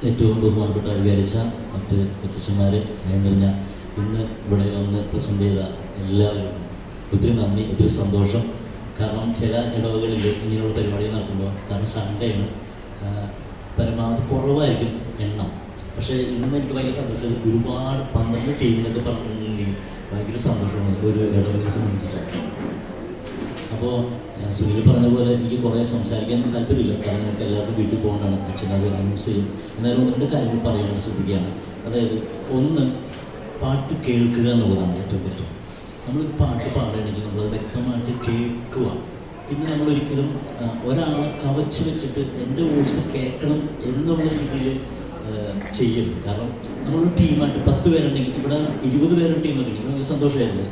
G: ഏറ്റവും ബഹുമാനപ്പെട്ട വികാരിച്ച മറ്റ് കൊച്ചന്മാർ, സ്നേഹം നിറഞ്ഞ ഇന്ന് ഇവിടെ വന്ന് പ്രസൻറ്റ് ചെയ്ത എല്ലാവരും ഒത്തിരി നന്ദി, ഒത്തിരി സന്തോഷം. കാരണം ചില ഇടവകളിൽ ഇങ്ങനെയുള്ള പരിപാടി നടത്തുമ്പോൾ, കാരണം സൺഡേ ആണ്, പരമാവധി കുറവായിരിക്കും എണ്ണം. പക്ഷേ ഇന്ന് എനിക്ക് ഭയങ്കര സന്തോഷം. ഒരുപാട് 12 ടീമിനൊക്കെ പറഞ്ഞിട്ടുണ്ടെങ്കിൽ ഭയങ്കര സന്തോഷമാണ് ഒരു ഇടവകളെ സംബന്ധിച്ചിട്ട്. അപ്പോൾ സുനിൽ പറഞ്ഞ പോലെ എനിക്ക് കുറേ സംസാരിക്കാൻ താല്പര്യമില്ല, കാരണം എനിക്ക് എല്ലാവർക്കും വീട്ടിൽ പോകേണ്ടതാണ്. അച്ഛനത് അനൗൺസ് ചെയ്യും. എന്നാലും 1-2 കാര്യങ്ങൾ പറയാൻ ശ്രദ്ധിക്കുകയാണ്. അതായത് ഒന്ന്, പാട്ട് കേൾക്കുക എന്നുള്ളതാണ് ഏറ്റവും പറ്റും. നമ്മളൊരു പാട്ട് പാടുകയാണെങ്കിൽ നമ്മളത് വ്യക്തമായിട്ട് കേൾക്കുക. പിന്നെ നമ്മളൊരിക്കലും ഒരാളെ കവച്ച് വെച്ചിട്ട് എൻ്റെ വോയിസ് കേൾക്കണം എന്നുള്ള രീതിയിൽ ചെയ്യരുത്. കാരണം നമ്മളൊരു ടീമായിട്ട് 10 പേരുണ്ടെങ്കിൽ, ഇവിടെ 20 പേരുടെ ടീമൊക്കെ ഉണ്ടെങ്കിൽ സന്തോഷമായിരുന്നു.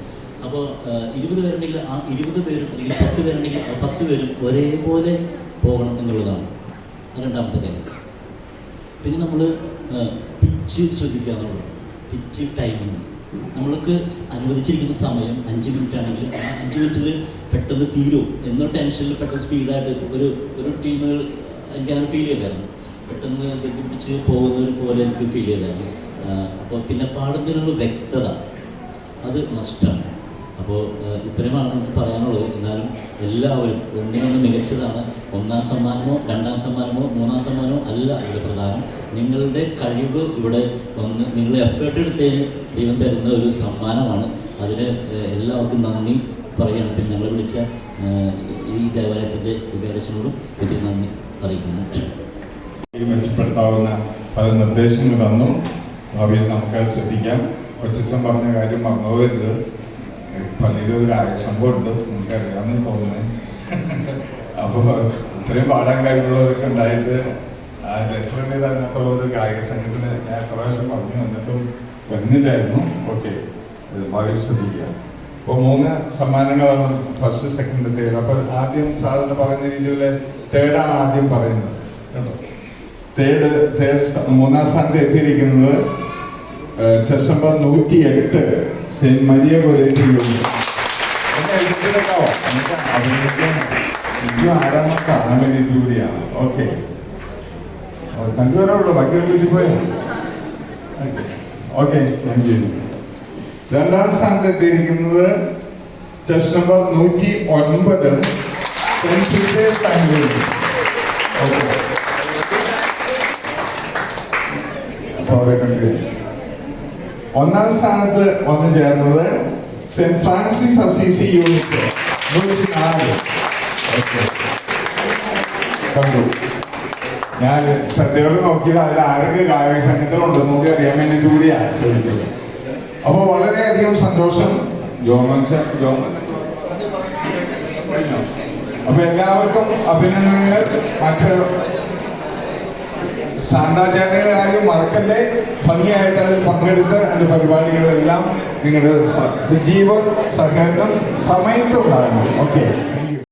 G: അപ്പോൾ 20 പേരുണ്ടെങ്കിൽ ആ 20 പേരും, അല്ലെങ്കിൽ 10 പേരുണ്ടെങ്കിൽ ആ 10 പേരും ഒരേപോലെ പോകണം എന്നുള്ളതാണ് രണ്ടാമത്തെ കാര്യം. പിന്നെ നമ്മൾ പിച്ച് ശ്രദ്ധിക്കുക എന്നുള്ളത്. പിച്ച് ടൈമിങ് നമ്മൾക്ക് അനുവദിച്ചിരിക്കുന്ന സമയം 5 മിനിറ്റ് ആണെങ്കിൽ ആ 5 മിനിറ്റിൽ പെട്ടെന്ന് തീരും എന്നോ ടെൻഷനിൽ പെട്ടെന്ന് സ്പീഡായിട്ട് ഒരു ടീമുകൾ എനിക്ക് അങ്ങനെ ഫീൽ ചെയ്തായിരുന്നു. പെട്ടെന്ന് പിടിച്ച് പോകുന്നവർ പോലെ എനിക്ക് ഫീൽ ചെയ്തായിരുന്നു. അപ്പോൾ പിന്നെ പാടുന്നതിനുള്ള വ്യക്തത അത് മസ്റ്റാണ്. അപ്പോൾ ഇത്രയുമാണ് എനിക്ക് പറയാനുള്ളത്. എന്നാലും എല്ലാവരും ഒന്നിനൊന്ന് മികച്ചതാണ്. 1ാം സമ്മാനമോ 2ാം സമ്മാനമോ 3ാം സമ്മാനമോ അല്ല ഇവിടെ പ്രധാനം. നിങ്ങളുടെ കഴിവ് ഇവിടെ വന്ന് നിങ്ങൾ എഫേർട്ട് എടുത്തതിന് ദൈവം തരുന്ന ഒരു സമ്മാനമാണ്. അതിന് എല്ലാവർക്കും നന്ദി പറയുകയാണ്. പിന്നെ ഞങ്ങളെ വിളിച്ച ഈ ദേവാലയത്തിൻ്റെ വികാരത്തിനോടും ഒത്തിരി നന്ദി അറിയിക്കുന്നു.
A: മെച്ചപ്പെടുത്താവുന്ന പല നിർദ്ദേശങ്ങൾ തന്നു. ഭാവിയിൽ നമുക്ക് ശ്രദ്ധിക്കാം. കൊച്ചച്ഛൻ പറഞ്ഞ കാര്യം മറന്നുപോകരുത്. പള്ളിയിലൊരു സംഭവമുണ്ട്, നമുക്കറിയാമെന്ന് തോന്നുന്നു. അപ്പോൾ ഇത്രയും പാടാൻ കഴിവുള്ളവരൊക്കെ ഉണ്ടായിട്ട് റെഫർ ചെയ്ത് അതിനകത്തുള്ള ഒരു ഗായക സംഘത്തിന് ഞാൻ പ്രാവശ്യം പറഞ്ഞു, എന്നിട്ടും വരുന്നില്ലായിരുന്നു. ഓക്കെ, ഭാവിയിൽ ശ്രദ്ധിക്കുക. അപ്പോൾ 3 സമ്മാനങ്ങളാണ്, ഫസ്റ്റ്, സെക്കൻഡ്, തേർഡ്. അപ്പോൾ ആദ്യം സാധാരണ പറയുന്ന രീതിയിൽ തേർഡാണ് ആദ്യം പറയുന്നത് കേട്ടോ. തേർഡ് 3ാം സ്ഥാനത്ത് എത്തിയിരിക്കുന്നത് chess number 108 Saint Maria Goretti unit. എനിക്കും ആരാന്ന് കാണാൻ വേണ്ടിയിട്ട് കൂടിയാണ്. ഓക്കെ, 2 പേരേ ഉള്ളൂ, ബാക്കി വീട്ടിൽ പോയോ? Okay, thank you. 2ാം സ്ഥാനത്ത് എത്തിയിരിക്കുന്നത് chess number 109 saint Peter's unit. Okay, അവരെ കണ്ടു. 1ാം സ്ഥാനത്ത് വന്നു ചേർന്നത് സെന്റ് ഫ്രാൻസിസ് അസീസി യൂണിറ്റ് 104. കണ്ടു. ഞാൻ ശ്രദ്ധയോടെ നോക്കിയത് അതിൽ ആരൊക്കെ ഗായക സംഘത്തിലുണ്ടെന്ന് കൂടി അറിയാൻ വേണ്ടിയിട്ട് കൂടിയാണ് ചോദിച്ചത്. അപ്പോൾ വളരെയധികം സന്തോഷം. അപ്പൊ എല്ലാവർക്കും അഭിനന്ദനങ്ങൾ. മറ്റ് സാന്താചാര്യരുടെ കാര്യം മറക്കല്ലേ. ഭംഗിയായിട്ട് അതിൽ പങ്കെടുത്ത് അതിന്റെ പരിപാടികളെല്ലാം നിങ്ങളുടെ സജീവ സഹകരണം സമയത്തുണ്ടാകണം. ഓക്കെ.